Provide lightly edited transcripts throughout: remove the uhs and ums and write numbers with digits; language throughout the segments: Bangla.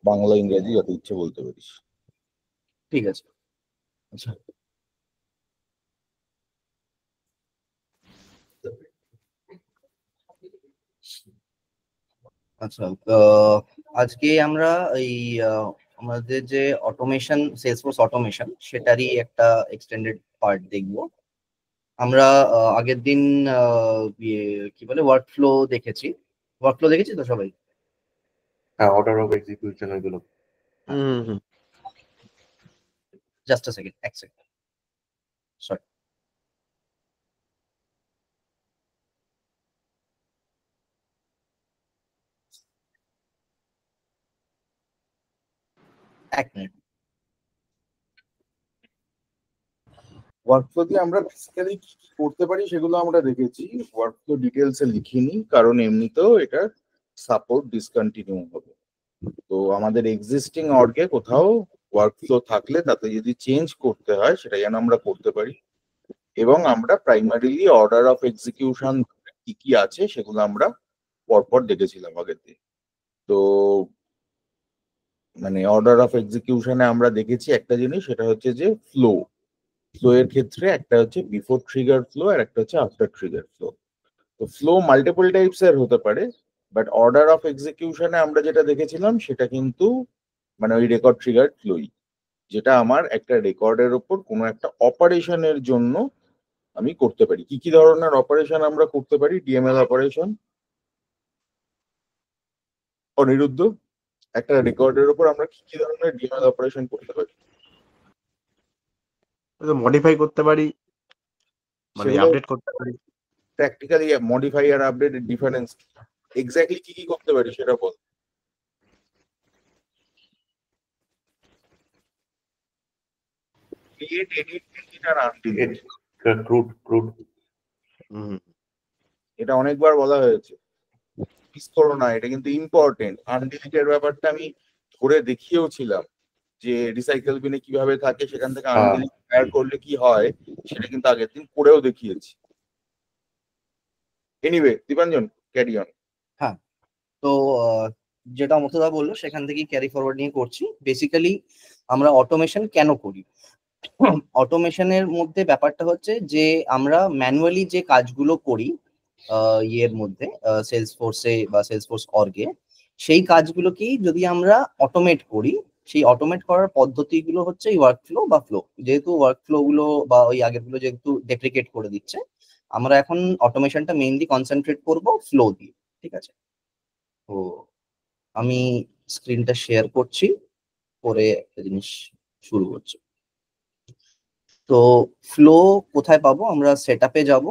বাংলা ইংরেজি যত ইচ্ছে বলতে পারিস। ঠিক আছে। আচ্ছা, আচ্ছা, আজকে আমরা এই আমাদের যে অটোমেশন, সেলসফোর্স অটোমেশন, সেটারই একটা এক্সটেন্ডেড পার্ট দেখব। আমরা আগের দিন কি বলে ওয়ার্কফ্লো দেখেছি। ওয়ার্কফ্লো দেখেছি তো সবাই? হ্যাঁ, অর্ডার অফ এক্সিকিউশন এগুলো। জাস্ট আ সেকেন্ড, এক সেকেন্ড, সরি। এক মিনিট। ওয়ার্কফ্লো দিয়ে আমরা বেসিক্যালি কি কি করতে পারি সেগুলো আমরা দেখেছি। ওয়ার্কফ্লো ডিটেলসে লিখিনি, কারণ এমনিতেও এটা সাপোর্ট ডিসকন্টিনিউ হবে। তো আমাদের এক্সিস্টিং অর্গে কোথাও ওয়ার্কফ্লো থাকলে তাতে যদি চেঞ্জ করতে হয় সেটা যেন আমরা করতে পারি। এবং আমরা প্রাইমারিলি অর্ডার অফ এক্সিকিউশন কি কি আছে সেগুলো আমরা পরপর দেখেছিলাম আগের দিন। তো মানে অর্ডার অফ এক্সিকিউশনে আমরা দেখেছি একটা জিনিস, সেটা হচ্ছে যে ফ্লো এর ক্ষেত্রে একটা হচ্ছে বিফোর ট্রিগার ফ্লো আর একটা হচ্ছে আফটার ট্রিগার ফ্লো। তো ফ্লো মাল্টিপল টাইপস এর হতে পারে, বাট অর্ডার অফ এক্সিকিউশনে আমরা যেটা দেখেছিলাম সেটা কিন্তু মানে ওই রেকর্ড ট্রিগার ফ্লোই, যেটা আমার একটা রেকর্ডের ওপর কোনো একটা অপারেশনের জন্য আমি করতে পারি। কি কি ধরনের অপারেশন আমরা করতে পারি? DML operation. অনিরুদ্ধ, একটা রেকর্ডের উপর আমরা কি কি ধরনের ডিএমএল অপারেশন করতে পারি? মডিফাই করতে পারি, মানে আপডেট করতে পারি। প্র্যাকটিক্যালি মডিফাই আর আপডেটের ডিফারেন্স এক্স্যাক্টলি কি কি করতে পারি সেটা বল। ক্রিয়েট, এডিট, ডিলিট আর আনডিলিট। ক্রুড এটা অনেকবার বলা হয়েছে, মিস করো না, এটা কিন্তু ইম্পর্টেন্ট। আনডিলিটের ব্যাপারটা আমি ধরে দেখিয়েও ছিলাম যে রিসাইকেল বিনে কিভাবে থাকে, সেখান থেকে আনডিলিট ফায়ার করলে কি হয় সেটা কিন্তু আগের দিন করেও দেখিয়েছি। Anyway, Dipanjan, carry on. হ্যাঁ, তো যেটা অমৃতদা বললো সেখান থেকেই ক্যারি ফরওয়ার্ড নিয়ে করছি। বেসিক্যালি আমরা অটোমেশন কেন করি? অটোমেশনের মধ্যে ব্যাপারটা হচ্ছে যে আমরা ম্যানুয়ালি যে কাজগুলো করি ইয়ের মধ্যে, সেলসফোর্সে বা সেলসফোর্স অর্গে, সেই কাজগুলোকেই যদি আমরা অটোমেট করি, সেই অটোমেট করার পদ্ধতিগুলো হচ্ছে এই ওয়ার্কফ্লো বা ফ্লো। যেহেতু ওয়ার্কফ্লো গুলো বা ওই আগেরগুলো যেহেতু ডেপ্রিকেট করে দিচ্ছে, আমরা এখন অটোমেশনটা মেইনলি কনসেন্ট্রেট করব ফ্লো দিয়ে। ঠিক আছে, তো আমি স্ক্রিনটা শেয়ার করছি, করে একটা জিনিস শুরু করছি। তো ফ্লো কোথায় পাবো? আমরা সেট আপে যাবো।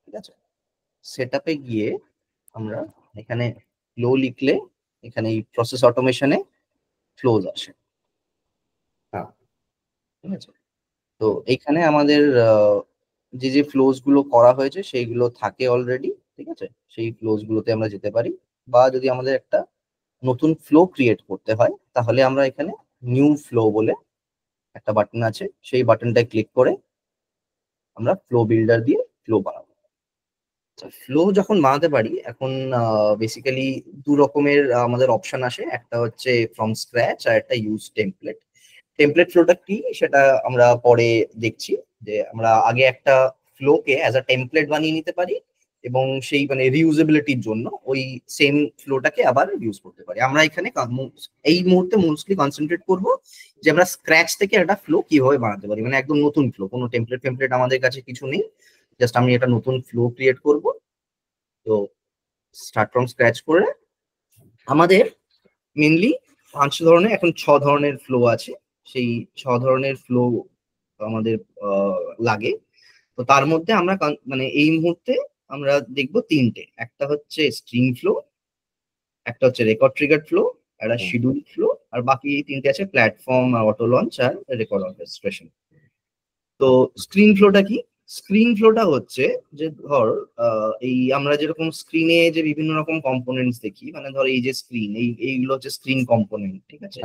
ঠিক আছে, সেট আপে গিয়ে আমরা এখানে ফ্লো লিখলে এখানে এই প্রসেস অটোমেশনে ফ্লোজ আসে। ঠিক আছে, তো এখানে আমাদের যে যে ফ্লোজ গুলো করা হয়েছে সেইগুলো থাকে অলরেডি। ঠিক আছে, সেই ফ্লোজ গুলোতে আমরা যেতে পারি, বা যদি আমাদের একটা নতুন ফ্লো ক্রিয়েট করতে হয় তাহলে আমরা এখানে নিউ ফ্লো বলে একটা বাটন আছে, সেই বাটনটায় ক্লিক করে আমরা ফ্লো বিল্ডার দিয়ে ফ্লো বানাবো। ফ্লো যখন বানাতে পারি, এখন বেসিক্যালি দু রকমের আমাদের অপশন আসে। একটা হচ্ছে ফ্রম স্ক্র্যাচ আর একটা ইউজ টেমপ্লেট। টেমপ্লেট ফ্লোটা কি সেটা আমরা পরে দেখছি, যে আমরা আগে একটা ফ্লোকে অ্যাজ আ টেমপ্লেট বানিয়ে নিতে পারি এবং সেই মানে রিউজেবিলিটির জন্য ওই সেম ফ্লোটাকে আবার ইউজ করতে পারি। আমরা এখানে এই মুহূর্তে মোস্টলি কনসেন্ট্রেট করব যে আমরা স্ক্র্যাচ থেকে একটা ফ্লো কিভাবে বানাতে পারি, মানে একদম নতুন ফ্লো, কোনো টেমপ্লেট আমাদের কাছে কিছু নেই, জাস্ট আমি একটা নতুন ফ্লো ক্রিয়েট করব। তো স্টার্ট ফ্রম স্ক্র্যাচ করে আমাদের মেনলি 5 ধরনের, এখন 6 ধরনের ফ্লো আছে। সেই 6 ধরনের ফ্লো আমাদের লাগে। তো তার মধ্যে আমরা মানে এই মুহূর্তে আমরা দেখবো 3টে। একটা হচ্ছে স্ট্রিং ফ্লো, একটা হচ্ছে রেকর্ড ট্রিগার ফ্লো, একটা শিডিউল ফ্লো, আর বাকি 3টে আছে প্ল্যাটফর্ম, অটো লঞ্চ আর রেকর্ড অর্কেস্ট্রেশন। তো স্ক্রিন ফ্লোটা কি? স্ক্রিন ফ্লোটা হচ্ছে যে ধর এই আমরা যেরকম স্ক্রিনে যে বিভিন্ন রকম কম্পোনেন্টস দেখি, মানে ধর এই যে স্ক্রিন, এইগুলো হচ্ছে স্ক্রিন কম্পোনেন্ট। ঠিক আছে,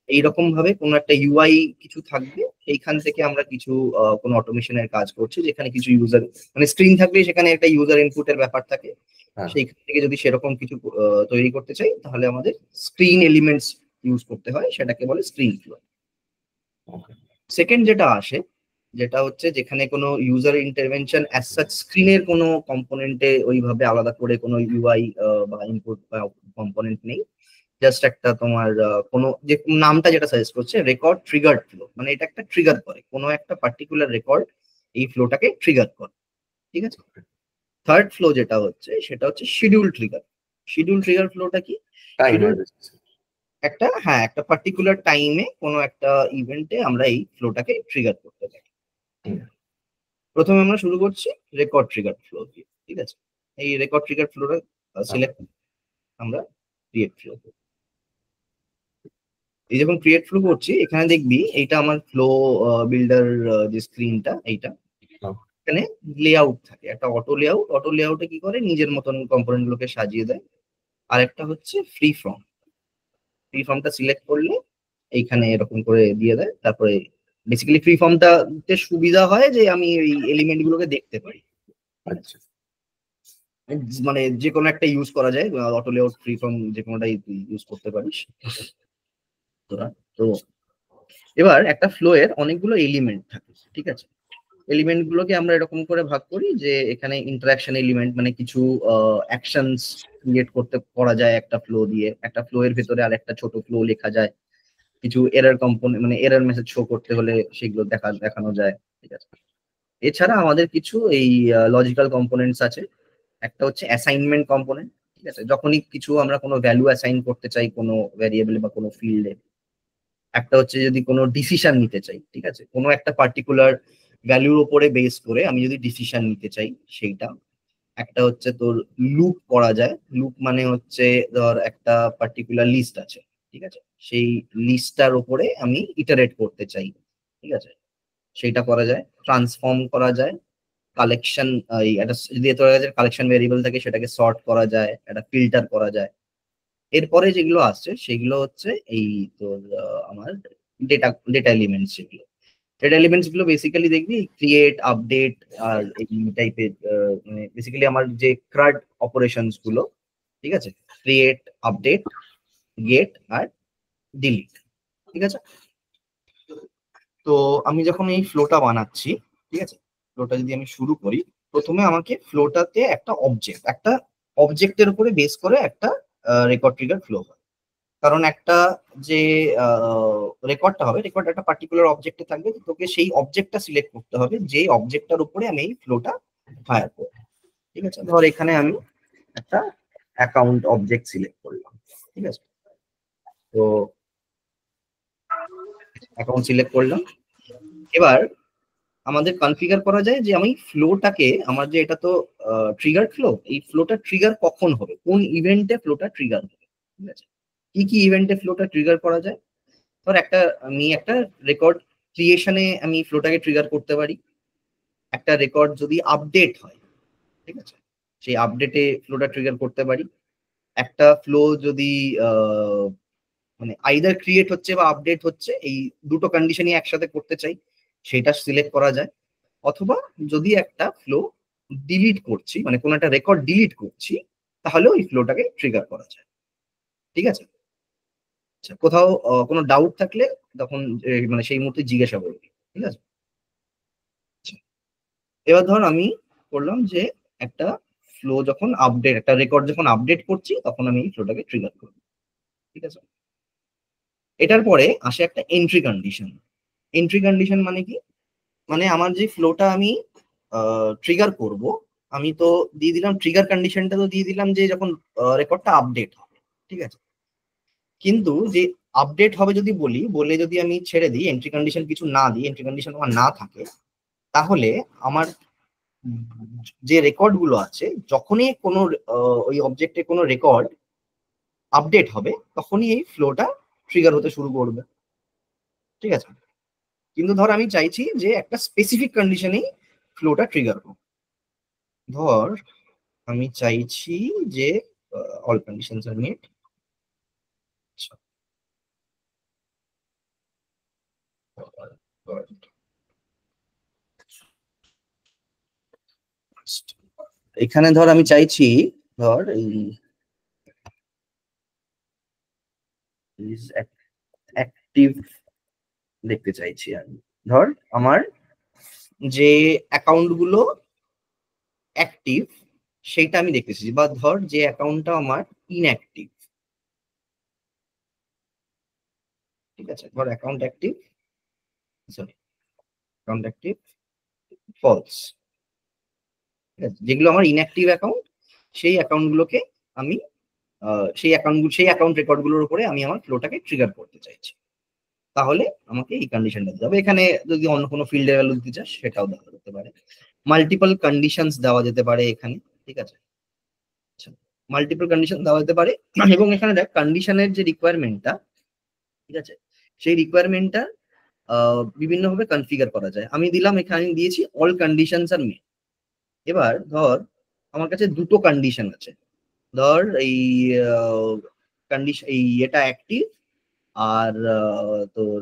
এইরকম ভাবে কোনো একটা ইউআই কিছু থাকবে, এইখান থেকে আমরা কিছু কোনো অটোমেশনের কাজ করছি, যেখানে কিছু ইউজার মানে স্ক্রিন থাকলে সেখানে একটা ইউজার ইনপুটের ব্যাপার থাকে, হ্যাঁ। সেইখান থেকে যদি সেরকম কিছু তৈরি করতে চাই তাহলে আমাদের স্ক্রিন এলিমেন্টস ইউজ করতে হয়, সেটাকে বলে স্ক্রিন ফ্লো। Okay. সেকেন্ড যেটা আসে, যেটা হচ্ছে যেখানে কোনো ইউজার ইন্টারভেনশন অ্যাজ সাচ স্ক্রিনের কোনো কম্পোনেন্টে ওইভাবে আলাদা করে কোনো ইউআই বা ইনপুট বা কম্পোনেন্ট নেই, জাস্ট একটা তোমার কোনো যে নামটা যেটা সাজেস্ট করছে রেকর্ড ট্রিগার ফ্লো, মানে এটা একটা ট্রিগার করে কোনো একটা পার্টিকুলার রেকর্ড এই ফ্লোটাকে ট্রিগার করে, ঠিক আছে। থার্ড ফ্লো যেটা হচ্ছে সেটা হচ্ছে শিডিউল ট্রিগার। শিডিউল ট্রিগার ফ্লোটা কি? Timer basis. একটা পার্টিকুলার টাইমে কোনো একটা ইভেন্টে আমরা এই ফ্লোটাকে ট্রিগার করতে পারি। প্রথমে আমরা শুরু করছি রেকর্ড ট্রিগার ফ্লো দিয়ে, ঠিক আছে। এই রেকর্ড ট্রিগার ফ্লোটা সিলেক্ট আমরা ক্রিয়েট ফ্লো। এই যখন ক্রিয়েট ফ্লো করছি এখানে দেখবি এইটা আমার ফ্লো বিল্ডার যে স্ক্রিনটা এইটা, এখানে লেআউট থাকে, একটা অটো লেআউটে কি করে নিজের মতন কম্পোনেন্ট গুলোকে সাজিয়ে দেয়। আর একটা হচ্ছে ফ্রি ফর্মটা সিলেক্ট করলে এইখানে এরকম করে দিয়ে দেয়। তারপরে বেসিক্যালি ফ্রি ফর্মটাতে সুবিধা হয় যে আমি এই এলিমেন্ট গুলোকে দেখতে পারি, আচ্ছা। মানে যে কোনো একটা ইউজ করা যায়, অটো লেআউট ফ্রি ফর্ম যে কোনোটাই ইউজ করতে পারিস তোরা। তো এবার একটা ফ্লো এর অনেকগুলো এলিমেন্ট থাকে, ঠিক আছে। এলিমেন্ট গুলোকে আমরা এরকম করে ভাগ করি যে এখানে ইন্টারাকশন এলিমেন্ট মানে কিছু অ্যাকশনস ক্রিয়েট করা যায় একটা ফ্লো দিয়ে, একটা ফ্লো এর ভেতরে আর একটা ছোট ফ্লো লেখা যায়, কিছু এরর কম্পোনেন্ট মানে এরর মেসেজ শো করতে হলে সেগুলো দেখানো যায়, ঠিক আছে। এছাড়া আমাদের কিছু এই লজিক্যাল কম্পোনেন্টস আছে। একটা হচ্ছে অ্যাসাইনমেন্ট কম্পোনেন্ট, ঠিক আছে, যখনই কিছু আমরা কোনো ভ্যালু অ্যাসাইন করতে চাই কোনো ভ্যারিয়েবল বা কোনো ফিল্ডে। একটা হচ্ছে যদি কোনো ডিসিশন নিতে চাই, ঠিক আছে, কোনো একটা পার্টিকুলার ভ্যালুর উপরে বেস করে আমি যদি ডিসিশন নিতে চাই সেইটা। একটা হচ্ছে তোর লুপ করা যায়, লুপ মানে হচ্ছে ধর একটা পার্টিকুলার লিস্ট আছে, ঠিক আছে, সেই লিস্টটার উপরে আমি ইটারেট করতে চাই, ঠিক আছে, সেইটা করা যায়। ট্রান্সফর্ম করা যায়, কালেকশন একটা যদি তোর কাছে কালেকশন ভেরিয়েবল থাকে সেটাকে সর্ট করা যায়, একটা ফিল্টার করা যায়। এরপরে যেগুলো আসছে সেগুলো হচ্ছে এই তোর আমার ডেটা এলিমেন্টস। সেগুলো ডেটা এলিমেন্টস গুলো বেসিক্যালি দেখবি ক্রিয়েট, আপডেট আর এই টাইপের, মানে বেসিক্যালি আমার যে ক্রাড অপারেশনস গুলো, ঠিক আছে, ক্রিয়েট, আপডেট, গেট আর ডিলিট, ঠিক আছে। তো আমি যখন এই ফ্লোটা বানাচ্ছি, ঠিক আছে, ফ্লোটা যদি আমি শুরু করি, প্রথমে আমাকে ফ্লোটাতে একটা অবজেক্টের উপরে বেস করে একটা রেকর্ড ট্রিগার ফ্লো হয়। কারণ একটা যে রেকর্ডটা হবে, রেকর্ড একটা পার্টিকুলার অবজেক্টে থাকবে, তোকে সেই অবজেক্টটা সিলেক্ট করতে হবে যে অবজেক্টটার উপরে আমি এই ফ্লোটা ফায়ার করব, ঠিক আছে। ধর এখানে আমি একটা অ্যাকাউন্ট অবজেক্ট সিলেক্ট করলাম, ঠিক আছে। তো অ্যাকাউন্ট সিলেক্ট করলাম। এবার আমাদের কনফিগার করা যায় যে আমি ফ্লোটাকে, আমার যে এটা তো ট্রিগার ফ্লো, এই ফ্লোটা ট্রিগার কখন হবে, কোন ইভেন্টে ফ্লোটা ট্রিগার হবে, ঠিক আছে। কি কি ইভেন্টে ফ্লোটা ট্রিগার করা যায়? ধর আমি একটা রেকর্ড ক্রিয়েশনে আমি ফ্লোটাকে ট্রিগার করতে পারি। একটা রেকর্ড যদি আপডেট হয়, ঠিক আছে, সেই আপডেটে ফ্লোটা ট্রিগার করতে পারি। একটা ফ্লো যদি মানে আইদার ক্রিয়েট হচ্ছে বা আপডেট হচ্ছে, এই দুটো কন্ডিশনই একসাথে করতে চাই, সেটা সিলেক্ট করা যায়। অথবা যদি একটা ফ্লো ডিলিট করছি, মানে কোনো একটা রেকর্ড ডিলিট করছি, তাহলে ওই ফ্লোটাকে ট্রিগার করা যায়, ঠিক আছে। আচ্ছা, কোথাও কোনো ডাউট থাকলে তখন মানে সেই মুহূর্তে জিজ্ঞাসা করবি, ঠিক আছে। আচ্ছা, এবার ধর আমি করলাম যে একটা ফ্লো যখন আপডেট, একটা রেকর্ড যখন আপডেট করছি তখন আমি এই ফ্লোটাকে ট্রিগার করব, ঠিক আছে। এটার পরে আসে একটা এন্ট্রি কন্ডিশন। এন্ট্রি কন্ডিশন মানে কি? মানে আমার যে ফ্লোটা আমি ট্রিগার করব, আমি তো দিয়ে দিলাম ট্রিগার কন্ডিশনটা, তো দিয়ে দিলাম যে যখন রেকর্ডটা আপডেট হবে, ঠিক আছে। কিন্তু যে আপডেট হবে যদি বলে যদি আমি ছেড়ে দিই, এন্ট্রি কন্ডিশন কিছু না দিই, এন্ট্রি কন্ডিশন আমার না থাকে, তাহলে আমার যে রেকর্ড গুলো আছে, যখনই কোনো ওই অবজেক্টে কোনো রেকর্ড আপডেট হবে তখনই এই ফ্লোটা ট্রিগার হতে শুরু করবে, ঠিক আছে। কিন্তু ধর আমি চাইছি যে একটা স্পেসিফিক কন্ডিশনেই ফ্লোটা ট্রিগার হোক। ধর আমি চাইছি যে অল কন্ডিশনস আর মেট, এখানে ধর আমি চাইছি ধর এই অ্যাক্টিভ দেখতে চাইছি আমি। ধর আমার যে অ্যাকাউন্ট গুলো অ্যাক্টিভ সেইটা আমি দেখতে চাইছি, বা ধর যে অ্যাকাউন্টটা আমার ইনঅ্যাক্টিভ, ঠিক আছে, ধর account active, sorry account active false, ঠিক আছে, যেগুলো আমার ইনঅ্যাক্টিভ অ্যাকাউন্ট সেই অ্যাকাউন্টগুলোকে আমি সেই অ্যাকাউন্ট রেকর্ডগুলোর উপরে আমি আমার ফ্লোটাকে ট্রিগার করতে চাইছি। তাহলে আমাকে এই কন্ডিশনটা দিতে হবে। এখানে যদি অন্য কোনো ফিল্ডের ভ্যালু দিতে চাস সেটাও দেওয়া যেতে পারে, মাল্টিপল কন্ডিশনস দেওয়া যেতে পারে এখানে, ঠিক আছে, মাল্টিপল কন্ডিশন দেওয়া যেতে পারে। এবং এখানে দেখ কন্ডিশনের যে রিকোয়ারমেন্টটা, ঠিক আছে, সেই রিকোয়ারমেন্টটা বিভিন্নভাবে কনফিগার করা যায়। আমি দিলাম, এখানে দিয়েছি অল কন্ডিশনস আর মেট। এবার ধর আমার কাছে দুটো কন্ডিশন আছে, ধর এই কন্ডিশন এই এটা অ্যাক্টিভ আর তোর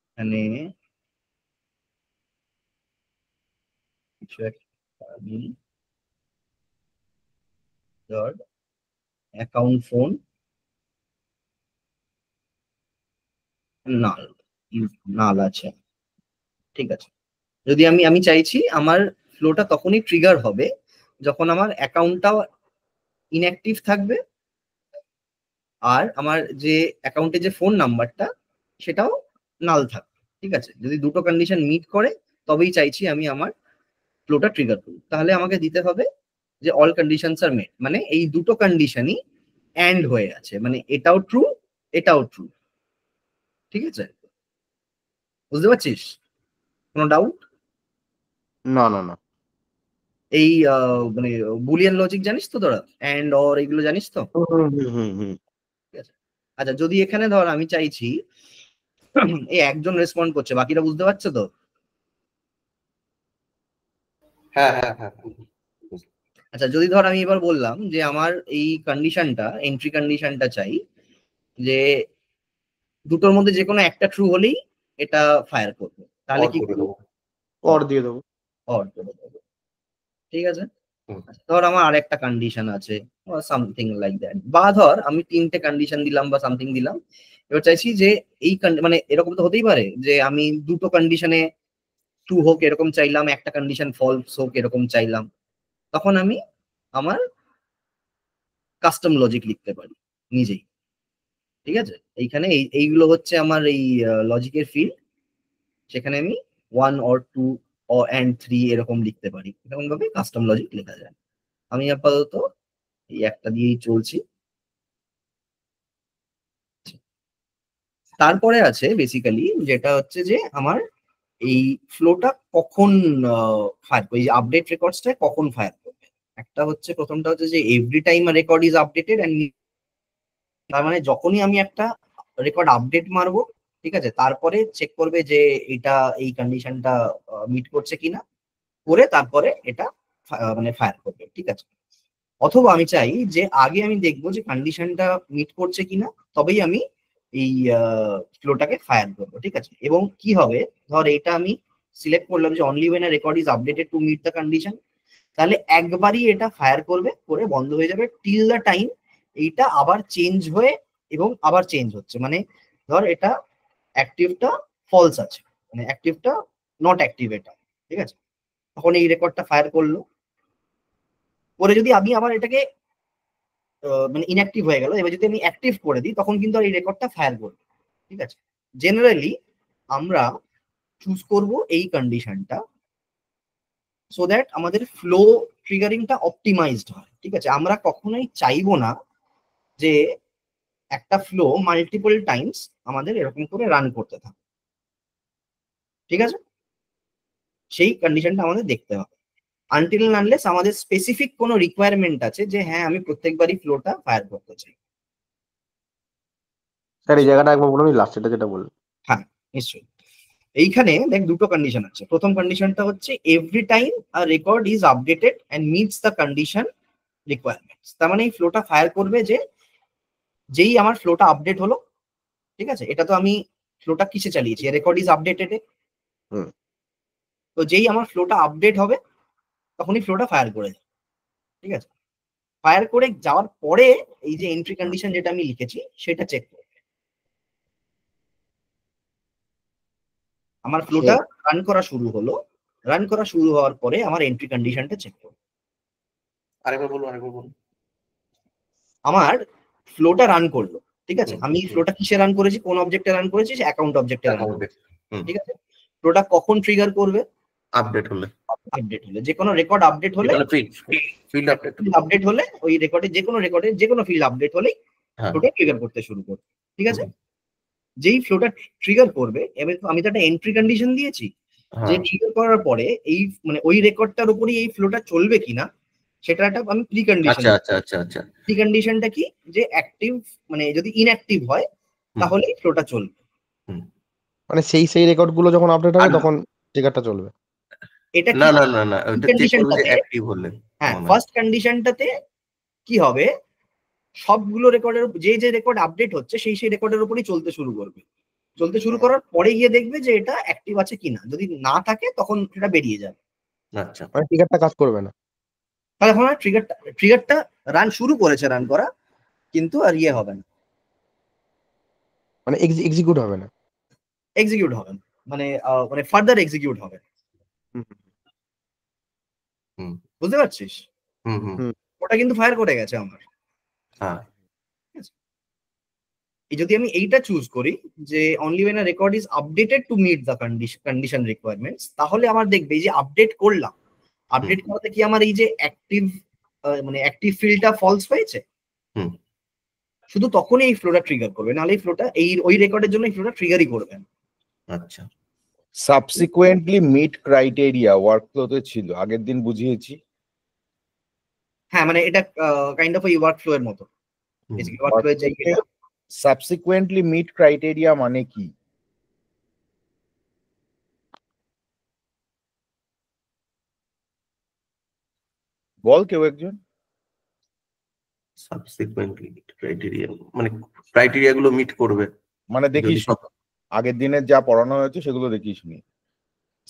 এখানে কিছু একটা আমি ধর অ্যাকাউন্ট ফোন নাল নাল আছে, ঠিক আছে। যদি আমি চাইছি আমার ফ্লোটা তখনই ট্রিগার হবে যখন আমার অ্যাকাউন্টটাও ইনঅ্যাক্টিভ থাকবে আর আমার যে অ্যাকাউন্টে যে ফোন নাম্বারটা সেটাও নাল থাকবে, ঠিক আছে। যদি দুটো কন্ডিশন মিট করে তবেই চাইছি আমি আমার ফ্লোটা ট্রিগার করি। তাহলে আমাকে দিতে হবে যে অল কন্ডিশনস আর মেট, মানে এই দুটো কন্ডিশনই অ্যান্ড হয়ে আছে, মানে এটাও ট্রু এটাও ট্রু, ঠিক আছে। বুঝতে পারছিস? কোনো ডাউট? না না না। এই মানে বুলিয়ান লজিক জানিস তো তোরা, অ্যান্ড অর এগুলো জানিস তো? ঠিক আছে। আচ্ছা, যদি এখানে ধর আমি চাইছি এই একজন রেসপন্ড করছে, বাকিরা বুঝতে পারছো তো? হ্যাঁ হ্যাঁ হ্যাঁ। আচ্ছা, যদি ধর আমি এবার বললাম যে আমার এই কন্ডিশনটা, এন্ট্রি কন্ডিশনটা চাই যে দুটোর মধ্যে যে কোনো একটা ট্রু হলেই এটা ফায়ার করবে, তাহলে কি করবো? অর দিয়ে দেবো। অর করে দেবো, ঠিক আছে। হুম। ধর আমার আরেকটা কন্ডিশন আছে সামথিং লাইক দ্যাট, বা ধর আমি তিনটে কন্ডিশন দিলাম বা সামথিং দিলাম। এবার চাইছি যে এই মানে এরকম তো হতেই পারে যে আমি দুটো কন্ডিশনে ট্রু হোক এরকম চাইলাম, একটা কন্ডিশন ফলস হোক এরকম চাইলাম। তখন আমি আমার কাস্টম লজিক লিখতে পারি নিজেই, ঠিক আছে। এইখানে এইগুলো হচ্ছে আমার এই লজিকের ফিল্ড, সেখানে আমি 1 or 2 and 3 এরকম লিখতে পারি। এরকম ভাবে কাস্টম লজিক লেখা যায়। আমি আপাতত এই একটা দিয়েই চলছি। তারপরে আছে বেসিক্যালি যেটা হচ্ছে যে আমার এই ফ্লোটা কখন ফায়ার করবে, এই আপডেট রেকর্ডসটা কখন ফায়ার করবে। একটা হচ্ছে, প্রথমটা হচ্ছে যে every time a record is updated and, তার মানে যখনই আমি একটা রেকর্ড আপডেট মারবো, ঠিক আছে, তারপরে চেক করবে যে এটা এই কন্ডিশনটা মিট করছে কিনা, করে তারপরে এটা মানে ফায়ার করবে, ঠিক আছে। অথবা আমি চাই যে আগে আমি দেখবো যে কন্ডিশনটা মিট করছে কিনা, তবেই আমি এই ফ্লোটাকে ফায়ার করবো, ঠিক আছে। এবং কি হবে, ধর এটা আমি সিলেক্ট করলাম যে only when a record is updated to meet the condition, তাহলে একবারই এটা ফায়ার করবে, করে বন্ধ হয়ে যাবে টিল দ্য টাইম এইটা আবার চেঞ্জ হয়ে এবং আবার চেঞ্জ হচ্ছে। মানে ধর এটা অ্যাক্টিভটা ফলস আছে, মানে অ্যাক্টিভটা নট অ্যাক্টিভ এটা, ঠিক আছে, তখন এই রেকর্ডটা ফায়ার করলো। পরে যদি আমি আবার এটাকে মানে ইনঅ্যাক্টিভ হয়ে গেল, এবার যদি আমি অ্যাক্টিভ করে দিই তখন কিন্তু আর এই রেকর্ডটা ফায়ার করবে, ঠিক আছে। জেনারেলি আমরা চুজ করব এই কন্ডিশনটা সো দ্যাট আমাদের ফ্লো ট্রিগারিংটা অপটিমাইজড হয়, ঠিক আছে। আমরা কখনোই চাইবো না যে একটা ফ্লো মাল্টিপল টাইমস আমাদের এরকম করে রান করতে থাকে, ঠিক আছে। সেই কন্ডিশনটা আমাদের দেখতে হবে আনটিল আনলেস আমাদের স্পেসিফিক কোনো রিকোয়ারমেন্ট আছে যে হ্যাঁ আমি প্রত্যেকবারই ফ্লোটা ফায়ার করতে চাই। স্যার এই জায়গাটা একবার বলুন, লাস্টেটা যেটা বললেন। হ্যাঁ নিশ্চয়ই। এইখানে দেখ দুটো কন্ডিশন আছে। প্রথম কন্ডিশনটা হচ্ছে every time a record is updated and meets the condition requirements. তার মানে এই ফ্লোটা ফায়ার করবে যে যেই আমার ফ্লোটা আপডেট হলো, ঠিক আছে। এটা তো আমি ফ্লোটা কিসে চালিয়েছি, রেকর্ড ইজ আপডেটেড, তো যেই আমার ফ্লোটা আপডেট হবে তখনই ফ্লোটা ফায়ার করে যাবে, ঠিক আছে? ফায়ার করে যাওয়ার পরে এই যে এন্ট্রি কন্ডিশন যেটা আমি লিখেছি সেটা চেক করবে। আমার ফ্লোটা রান করা শুরু হলো, রান করা শুরু হওয়ার পরে আমার এন্ট্রি কন্ডিশনটা চেক করবে। আরেকবার বলুন। আমার ফ্লোটা রান করলো, ঠিক আছে? হুম, আমি হুম। ফ্লোটা কিসে রান করেছি, কোন অবজেক্টে রান করেছি, সে অ্যাকাউন্ট অবজেক্টে রান Account এ। করেছি, হুম। ঠিক আছে? ফ্লোটা কখন ট্রিগার করবে? আপডেট হলে, আপডেট হলে, যে কোনো রেকর্ড আপডেট হলে, ফিল্ড আপডেট। আপডেট হলে ওই রেকর্ডে যে কোনো ফিল্ড আপডেট হলেই হ্যাঁ। ফ্লোটা ট্রিগার করতে শুরু করবে, ঠিক আছে? যেই ফ্লোটা ট্রিগার করবে, এবার আমি তো একটা এন্ট্রি কন্ডিশন দিয়েছি, যে ট্রিগার করার পরে এই মানে ওই রেকর্ডটার উপরই এই ফ্লোটা চলবে কিনা সেটা একটা আমি প্রি কন্ডিশন। আচ্ছা। প্রি কন্ডিশনটা কি, যে অ্যাক্টিভ মানে যদি ইনঅ্যাক্টিভ হয় তাহলে ফ্লোটা চলবে। মানে সেই রেকর্ড গুলো যখন আপডেট হবে তখন ট্রিগারটা চলবে। এটা না, ওটা চেক করবে যে অ্যাক্টিভ হলে। হ্যাঁ, ফার্স্ট কন্ডিশনটাতে কি হবে, সবগুলো রেকর্ডের যে রেকর্ড আপডেট হচ্ছে সেই রেকর্ডের উপরই চলতে শুরু করবে। চলতে শুরু করার পরে গিয়ে দেখবে যে এটা অ্যাক্টিভ আছে কিনা, যদি না থাকে তখন এটা বেরিয়ে যাবে। আচ্ছা। মানে ট্রিগারটা কাজ করবে না। তাহলে এখন ট্রিগারটা রান শুরু করেছে, রান করা, কিন্তু আর হবে না, মানে এক্সিকিউট হবে না। এক্সিকিউট হবে না, মানে ফার্দার এক্সিকিউট হবে না। বুঝতে পারছিস? ওটা কিন্তু ফায়ার করে গেছে আমার। হ্যাঁ। যদি আমি এইটা চুজ করি যে only when a record is updated to meet the condition requirements, তাহলে আমার দেখবে যে আপডেট করলাম, আপডেট করাতে কি আমার এই যে অ্যাক্টিভ মানে অ্যাক্টিভ ফিল্ডটা ফলস হয়েছে, শুধু তখনই এই ফ্লোটা ট্রিগার করবে, নাহলে এই ফ্লোটা ওই রেকর্ডের জন্য এই ফ্লোটা ট্রিগারই করবে না। আচ্ছা। সাবসিকুয়েন্টলি মিট ক্রাইটেরিয়া ওয়ার্কফ্লোতে ছিল, আগের দিন বুঝিয়েছি। হ্যাঁ, মানে এটা কাইন্ড অফ ওই ওয়ার্কফ্লো এর মতো। ওয়ার্কফ্লো এর জায়গায় সাবসিকুয়েন্টলি মিট ক্রাইটেরিয়া মানে কি? বল কেউ একজন। সাবসিকুয়েন্টলি ক্রাইটেরিয়া মানে ক্রাইটেরিয়া গুলো মিট করবে, মানে দেখিস আগের দিনের যা পড়ানো হয়েছে সেগুলো দেখিস নি।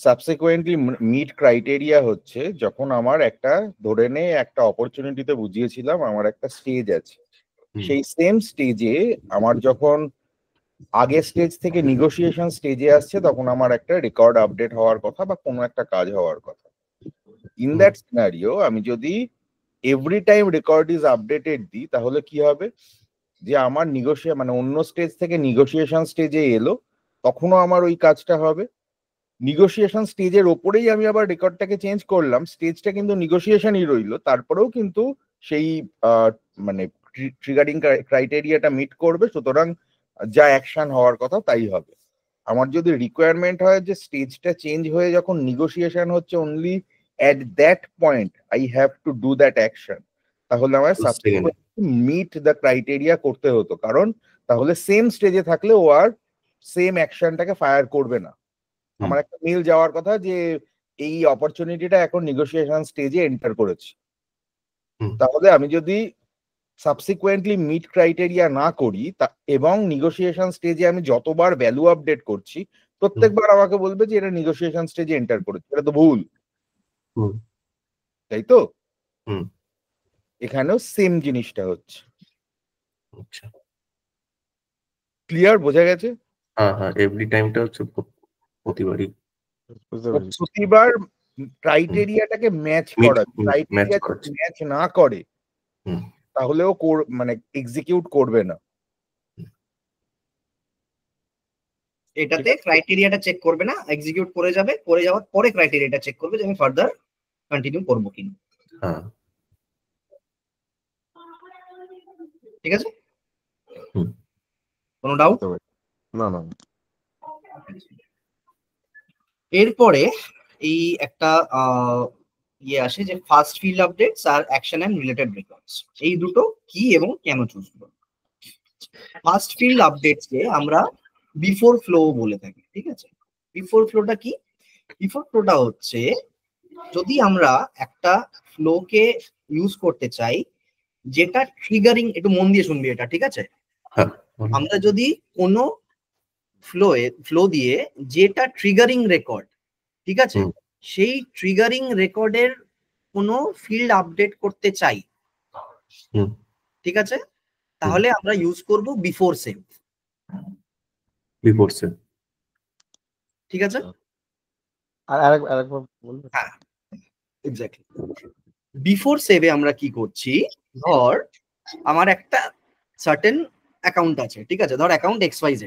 সাবসিকুয়েন্টলি মিট ক্রাইটেরিয়া হচ্ছে যখন আমার একটা, ধরে নে একটা অপরচুনিটিতে বুঝিয়েছিলাম আমার একটা স্টেজ আছে, সেই সেম স্টেজে আমার যখন আগের স্টেজ থেকে নিগোসিয়েশন স্টেজে আসছে তখন আমার একটা রেকর্ড আপডেট হওয়ার কথা বা কোনো একটা কাজ হওয়ার কথা। ইন দ্যাট সিনারিও আমি যদি every time record is updated দিই তাহলে কি হবে, যে আমার মানে অন্য স্টেজ থেকে নিগোসিয়েশন স্টেজে এলো তখনও আমার ওই কাজটা হবে। নিগোসিয়েশন স্টেজের ওপরেই আমি আবার রেকর্ডটাকে চেঞ্জ করলাম, স্টেজটা কিন্তু নিগোসিয়েশনই রইলো, তারপরেও কিন্তু সেই মানে ট্রিগারিং ক্রাইটেরিয়াটা মিট করবে, সুতরাং যা অ্যাকশন হওয়ার কথা তাই হবে। আমার যদি রিকোয়ারমেন্ট হয় যে স্টেজটা চেঞ্জ হয়ে যখন নিগোসিয়েশন হচ্ছে only at that point I have to do that action, তাহলে আমার সাবসিকুয়েন্টলি মিট দ্য ক্রাইটেরিয়া করতে হতো, কারণ তাহলে সেম স্টেজে থাকলে ও আর সেম অ্যাকশনটাকে ফায়ার করবে না। আমার একটা মেল যাওয়ার কথা যে এই অপরচুনিটিটা এখন নেগোসিয়েশন স্টেজে এন্টার করেছে, তাহলে আমি যদি সাবসিকুয়েন্টলি মিট ক্রাইটেরিয়া না করি এবং নেগোসিয়েশন স্টেজে আমি যতবার ভ্যালু আপডেট করছি প্রত্যেকবার আমাকে বলবে যে এটা নেগোসিয়েশন স্টেজে এন্টার করেছে, এটা তো ভুল, তাই তো? এখানেও সেম জিনিসটা হচ্ছে। ক্লিয়ার, বোঝা গেছে? হ্যাঁ, এভরি টাইমটা হচ্ছে প্রতিবারই, প্রতিবার ক্রাইটেরিয়াটাকে ম্যাচ করা, ক্রাইটেরিয়া ম্যাচ না করে তাহলেও মানে এক্সিকিউট করবে না। এটাতে ক্রাইটেরিয়াটা চেক করবে না, এক্সিকিউট করে যাবে, করে যাওয়ার পরে ক্রাইটেরিয়াটা চেক করবে যে আমি ফার্দার কন্টিনিউ করব কিনা। হ্যাঁ, ঠিক আছে? কোনো ডাউট? না। এরপরে এই একটা আসে যে ফাস্ট ফিল্ড আপডেটস আর অ্যাকশন এন্ড রিলেটেড রেকর্ডস, এই দুটো কি এবং কেন চুজ করব। ফাস্ট ফিল্ড আপডেটস কে আমরা বিফোর ফ্লো বলে থাকি, ঠিক আছে? বিফোর ফ্লোটা কি? বিফোর ফ্লোটা হচ্ছে যদি আমরা একটা ফ্লোকে ইউজ করতে চাই যেটা ট্রিগারিং, একটু মন দিয়ে শুনবি এটা, ঠিক আছে? আমরা যদি কোনো ফ্লো দিয়ে যেটা ট্রিগারিং রেকর্ড, ঠিক আছে, সেই ট্রিগারিং রেকর্ডের কোনো ফিল্ড আপডেট করতে চাই, হুম। ঠিক আছে, তাহলে আমরা ইউজ করব বিফোর সেভ। Before save. ঠিক আছে, আর আরেকবার বলবেন? হ্যাঁ এক্স্যাক্টলি। বিফোর সেভে আমরা কি করছি, ধর আমার একটা সার্টেন অ্যাকাউন্ট আছে, ঠিক আছে, ধর অ্যাকাউন্ট XYZ,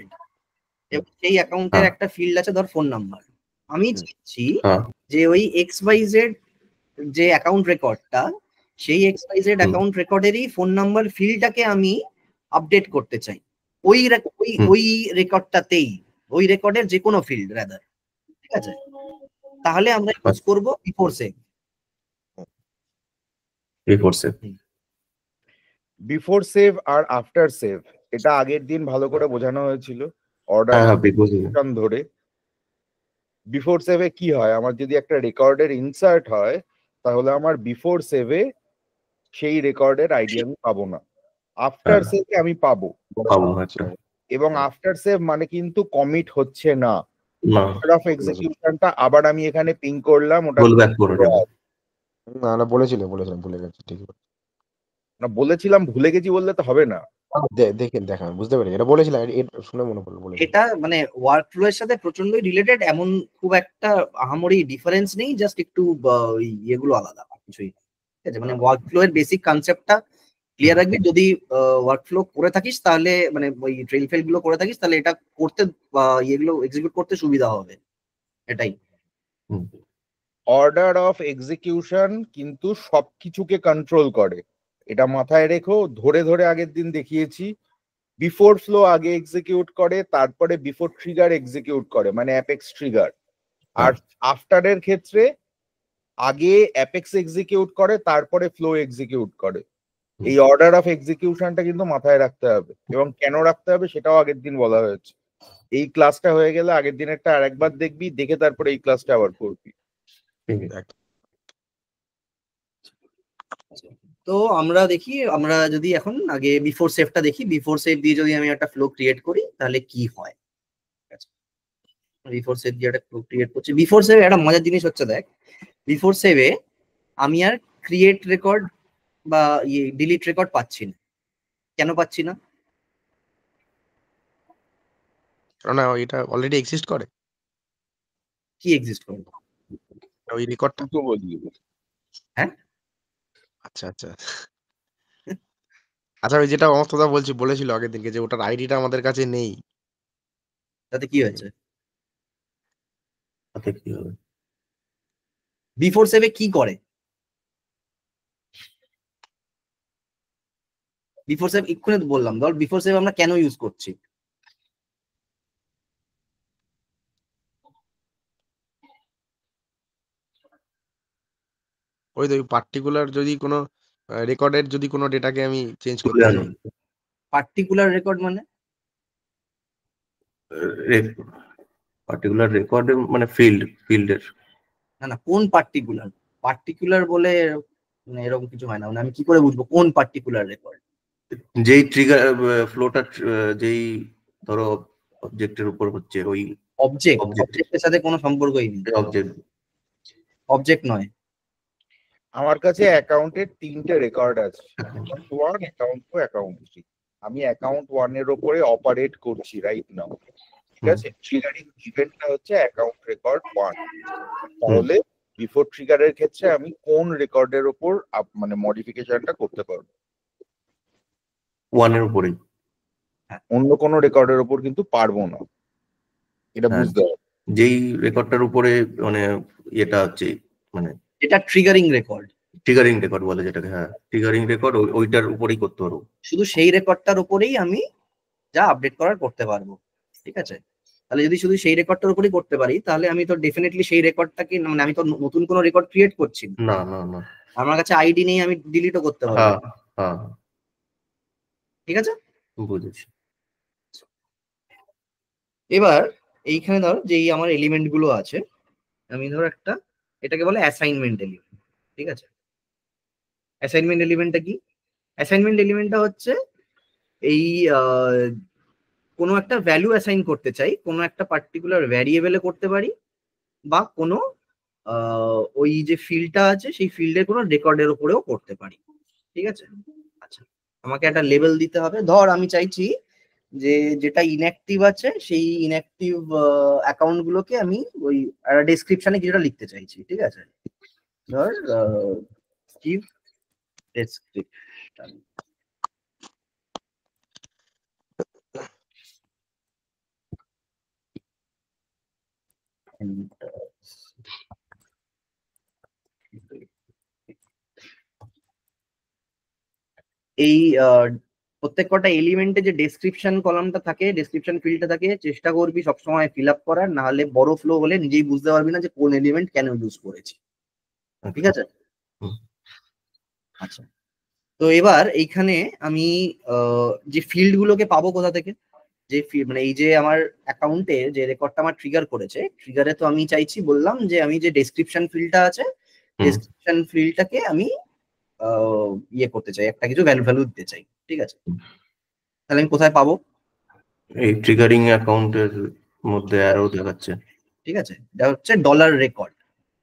এবং সেই অ্যাকাউন্টের হ্যাঁ। একটা ফিল্ড আছে ধর ফোন নাম্বার। আমি চাইছি হ্যাঁ। যে ওই XYZ যে অ্যাকাউন্ট রেকর্ডটা, সেই XYZ অ্যাকাউন্ট রেকর্ডেরই ফোন নাম্বার ফিল্ডটাকে আমি আপডেট করতে চাই ওই ওই রেকর্ডটাতেই, ওই রেকর্ডের যে কোনো ফিল্ড রাদার, ঠিক আছে, তাহলে আমরা ইউজ করব before save. Before save. Before save আর আফটার সেভ এটা আগের দিন ভালো করে বোঝানো হয়েছিল অর্ডার ধরে। বিফোর সেভে কি হয়, আমার যদি একটা রেকর্ডের ইনসার্ট হয় তাহলে আমার বিফোর সেভে সেই রেকর্ডের আইডি আমি পাবো না, আফটার সেভে আমি পাবো। এবং আফটার সেভ মানে কিন্তু কমিট হচ্ছে না, অর্ডার অফ এক্সিকিউশনটা আবার আমি এখানে পিং করলাম, ওটা না বলেছিলাম ভুলে গেছি। ঠিক আছে, না বলেছিলাম ভুলে গেছি বললে তো হবে না। দেখেন বুঝতে পারি, এটা বলেছিলাম, শুনে মনে পড়লো। এটা মানে ওয়ার্কফ্লো এর সাথে প্রচন্ডই রিলেটেড, এমন খুব একটা আহামরি ডিফারেন্স নেই, জাস্ট একটু ইয়েগুলো আলাদা, কিছুই ঠিক আছে। মানে ওয়ার্কফ্লো এর বেসিক কনসেপ্টটা ক্লিয়ার রাখবি, যদি ওয়ার্কফ্লো করে থাকিস তাহলে, মানে ওই ট্রেল ফেল গুলো করে থাকিস তাহলে এটা করতে ইয়েগুলো এক্সিকিউট করতে সুবিধা হবে, এটাই। অর্ডার অফ এক্সিকিউশন কিন্তু সবকিছুকে কন্ট্রোল করে, এটা মাথায় রেখো। ধরে ধরে আগের দিন দেখিয়েছি, বিফোর ফ্লো আগে এক্সিকিউট করে, তারপরে বিফোর ট্রিগার এক্সিকিউট করে, মানে অ্যাপেক্স ট্রিগার। আর আফটারের ক্ষেত্রে আগে অ্যাপেক্স এক্সিকিউট করে, তারপরে ফ্লো এক্সিকিউট করে। এই অর্ডার অফ এক্সিকিউশনটা কিন্তু মাথায় রাখতে হবে, এবং কেন রাখতে হবে সেটাও আগের দিন বলা হয়েছে। এই ক্লাসটা হয়ে গেলে আগের দিনেরটা আরেকবার দেখবি, দেখে তারপরে এই ক্লাসটা আবার করবি। তো আমরা দেখি, আমরা যদি এখন আগে বিফোর সেভটা দেখি, বিফোর সেভ দিয়ে যদি আমি একটা ফ্লো ক্রিয়েট করি তাহলে কি হয়। বিফোর সেভ দিয়ে একটা ফ্লো ক্রিয়েট করছি। বিফোর সেভ একটা মজার জিনিস হচ্ছে, দেখ বিফোর সেভে আমি আর ক্রিয়েট রেকর্ড বা ডিলিট রেকর্ড পাচ্ছি না। কেন পাচ্ছি না? কারণ এটা অলরেডি এক্সিস্ট করে। কি এক্সিস্ট করে? ওই রেকর্ডটা তো বলি। হ্যাঁ, আচ্ছা আচ্ছা আচ্ছা, ওই যেটা অমস্তদা বলেছিল আগের দিনকে, যে ওটার আইডিটা আমাদের কাছে নেই, তাতে কি হয়েছে? তাতে কি হবে? বিফোর সেভে কি করে? বিফোর সেভ এক্ষুনি তো বললাম, ধর বিফোর সেভ আমরা কেন ইউজ করছি। ওই পার্টিকুলার যদি কোনো রেকর্ডের যদি কোনো ডেটাকে আমি চেঞ্জ করতে চাই। পার্টিকুলার রেকর্ড মানে? পার্টিকুলার রেকর্ডে মানে ফিল্ডের। না কোন পার্টিকুলার? পার্টিকুলার বলে মানে এরকম কিছু হয় না, মানে আমি কি করে বুঝবো কোন পার্টিকুলার রেকর্ড? যেই ট্রিগার ফ্লোটা, যেই ধরো অবজেক্টের উপর হচ্ছে, ওই অবজেক্টের সাথে কোনো সম্পর্কই নেই, অবজেক্ট নয়। আমার কাছে অ্যাকাউন্টের 3টে রেকর্ড আছে, অ্যাকাউন্ট 1, অ্যাকাউন্ট 2, অ্যাকাউন্ট 3। আমি অ্যাকাউন্ট 1 এর উপরে অপারেট করছি রাইট নাও, ঠিক আছে। ট্রিগারিং ইভেন্টটা হচ্ছে অ্যাকাউন্ট রেকর্ড 1। তাহলে বিফোর ট্রিগারের ক্ষেত্রে আমি কোন রেকর্ডের উপর মানে মডিফিকেশনটা করতে পারবো? 1 এর উপরেই, অন্য কোনো রেকর্ডের উপর কিন্তু পারবো না, এটা বুঝতে হবে। যেই রেকর্ডটার উপরে মানে এটা হচ্ছে, মানে এটা ট্রিগারিং রেকর্ড বলে যেটাকে, হ্যাঁ ট্রিগারিং রেকর্ড, ওইটার উপরেই করতে পারবো। শুধু সেই রেকর্ডটার উপরেই আমি যা আপডেট করার করতে পারবো, ঠিক আছে। তাহলে যদি শুধু সেই রেকর্ডটার উপরেই করতে পারি, তাহলে আমি তো ডেফিনেটলি সেই রেকর্ডটাকে, মানে আমি তো নতুন কোনো রেকর্ড ক্রিয়েট করছি না। আমার কাছে আইডি নেই, আমি ডিলিটও করতে পারবো। হ্যাঁ, ঠিক আছে, বুঝেছি। এবার এইখানে ধর যেই আমার এলিমেন্ট গুলো আছে, আমি ধর একটা, এটাকে বলে অ্যাসাইনমেন্ট এলিমেন্ট, ঠিক আছে। অ্যাসাইনমেন্ট এলিমেন্টটা কি? অ্যাসাইনমেন্ট এলিমেন্টটা হচ্ছে এই কোনো একটা ভ্যালু অ্যাসাইন করতে চাই, কোনো একটা পার্টিকুলার ভ্যারিয়েবলে করতে পারি, বা কোনো ওই যে ফিল্ডটা আছে সেই ফিল্ডের কোনো রেকর্ডের উপরেও করতে পারি। ঠিক আছে, আচ্ছা আমাকে একটা লেবেল দিতে হবে। ধর আমি চাইছি যে যেটা ইনঅ্যাক্টিভ আছে সেই ইনঅ্যাক্টিভ অ্যাকাউন্ট গুলোকে আমি ওই একটা ডেসক্রিপশনে কিছুটা লিখতে চাইছি। ঠিক আছে, ধর give description enter। এই প্রত্যেক কটা এলিমেন্টে যে ডেসক্রিপশন কলামটা থাকে, ডেসক্রিপশন ফিল্ডটা থাকে, চেষ্টা করবি সবসময় ফিল আপ করার, না হলে বড় ফ্লো হলে নিজেই বুঝতে পারবি না যে কোন এলিমেন্ট কেন ইউজ করেছি। ঠিক আছে, আচ্ছা তো এবার এইখানে আমি যে ফিল্ড গুলোকে পাবো কোথা থেকে, যে মানে এই যে আমার অ্যাকাউন্টে যে রেকর্ডটা আমার ট্রিগার করেছে, ট্রিগারে তো আমি চাইছি বললাম যে আমি যে ডেসক্রিপশন ফিল্ডটা আছে ডেসক্রিপশন ফিল্ডটাকে আমি ইয়ে করতে চাই, একটা কিছু ভ্যালু দিতে চাই। ঠিক আছে, তাহলে আমি কোথায় পাবো? এই ট্রিগারিং অ্যাকাউন্টের মধ্যে অ্যারো দেখাচ্ছে। ঠিক আছে, এটা হচ্ছে ডলার রেকর্ড।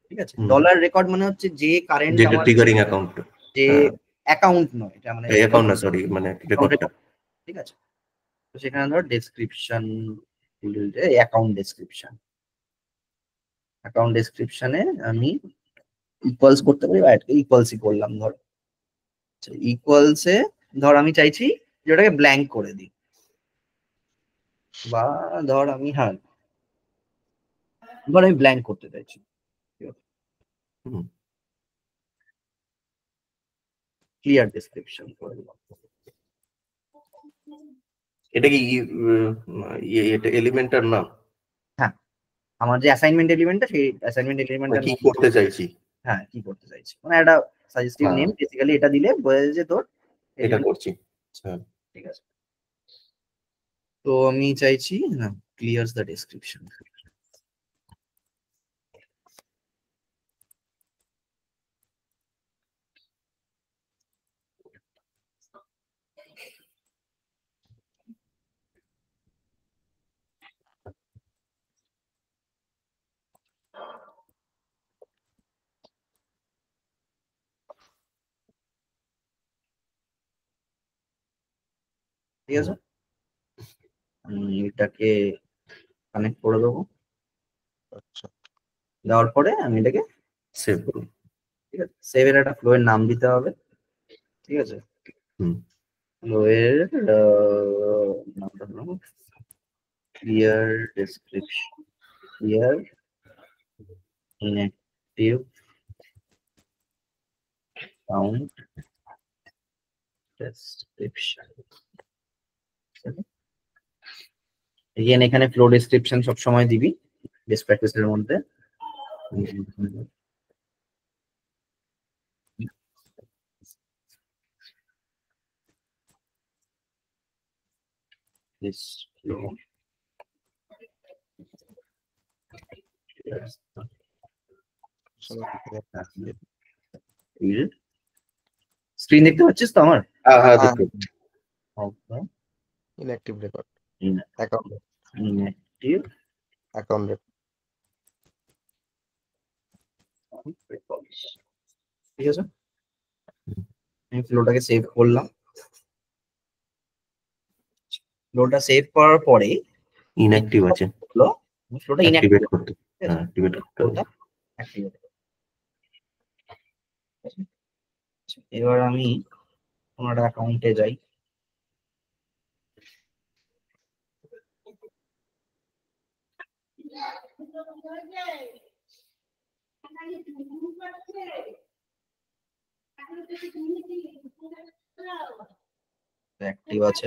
ঠিক আছে, ডলার রেকর্ড মানে হচ্ছে যে কারেন্ট যেটা আমার ট্রিগারিং অ্যাকাউন্ট, যে অ্যাকাউন্ট নয়, এটা মানে অ্যাকাউন্ট না সরি মানে রেকর্ডটা। ঠিক আছে, তো সেখানে ধর ডেসক্রিপশন ফিল্ডে অ্যাকাউন্ট ডেসক্রিপশনে আমি ইকুয়ালস করতে পারি, বা ইকুয়ালসই করলাম। ধর ইকুয়ালসে ধর আমি চাইছি যে ওটাকে ব্ল্যাঙ্ক করে দিই, বা ধর আমি ধর আমি ব্ল্যাঙ্ক করতে চাইছি। ক্লিয়ার ডেসক্রিপশন করে দিলাম। এটা কি এটা এলিমেন্টের নাম? হ্যাঁ, আমার যে অ্যাসাইনমেন্ট এলিমেন্টটা সেই অ্যাসাইনমেন্ট এলিমেন্টের কি করতে চাইছি? হ্যাঁ, কি করতে চাইছি মানে একটা সাজেস্টিভ নেম বেসিক্যালি, এটা দিলে বোঝা যায় যে তোর এটা করছি। ঠিক আছে, তো আমি চাইছি না ক্লিয়ারস দ্য ডেসক্রিপশন। ঠিক আছে, এটাকে কানেক্ট করে দেবো। আচ্ছা, দেওয়ার পরে আমি এটাকে সেভ করুন। ঠিক আছে, সেভের একটা ফ্লো এর নাম দিতে হবে। ঠিক আছে, ফ্লো এর নামটা হলো clear description, clear inactive count description. এখানে ফ্লো ডেসক্রিপশন সব সময় দিবি বেস্ট প্র্যাকটিসের মধ্যে। স্ক্রিন দেখতে পাচ্ছিস তো আমার? হ্যাঁ দেখো। Inactive record, inactive account record. ঠিক আছে, আমি ফ্লোটাকে সেভ করলাম। ফ্লোটা সেভ করার পরে ইনঅ্যাক্টিভ আছে, ফ্লোটা অ্যাক্টিভেট করতে, অ্যাক্টিভেট করতে হবে। এবার আমি আমার অ্যাকাউন্টে যাই। অ্যাক্টিভ আছে,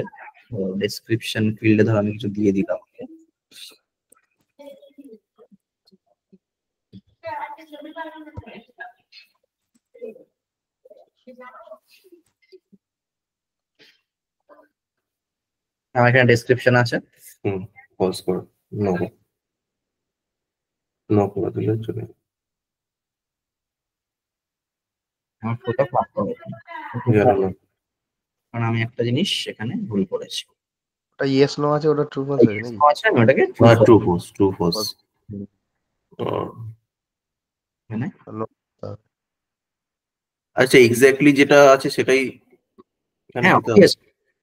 ডেসক্রিপশন ফিল্ডে ধর আমি কিছু দিয়ে দিলাম। আমার এখানে ডেসক্রিপশন আছে। পজ করো, নো করে দিলে চলে। আমার ফটো ক্লাব করবে কারণ আমি একটা জিনিস এখানে ভুল করেছি। ওটা ইয়েস নো আছে, ওটা ট্রু ফলস আছে নাকি? আছে, আমি ওটাকে ট্রু ফলস। মানে আচ্ছা, এক্স্যাক্টলি যেটা আছে সেটাই এখানে হ্যাঁ দিতে হবে। obvious।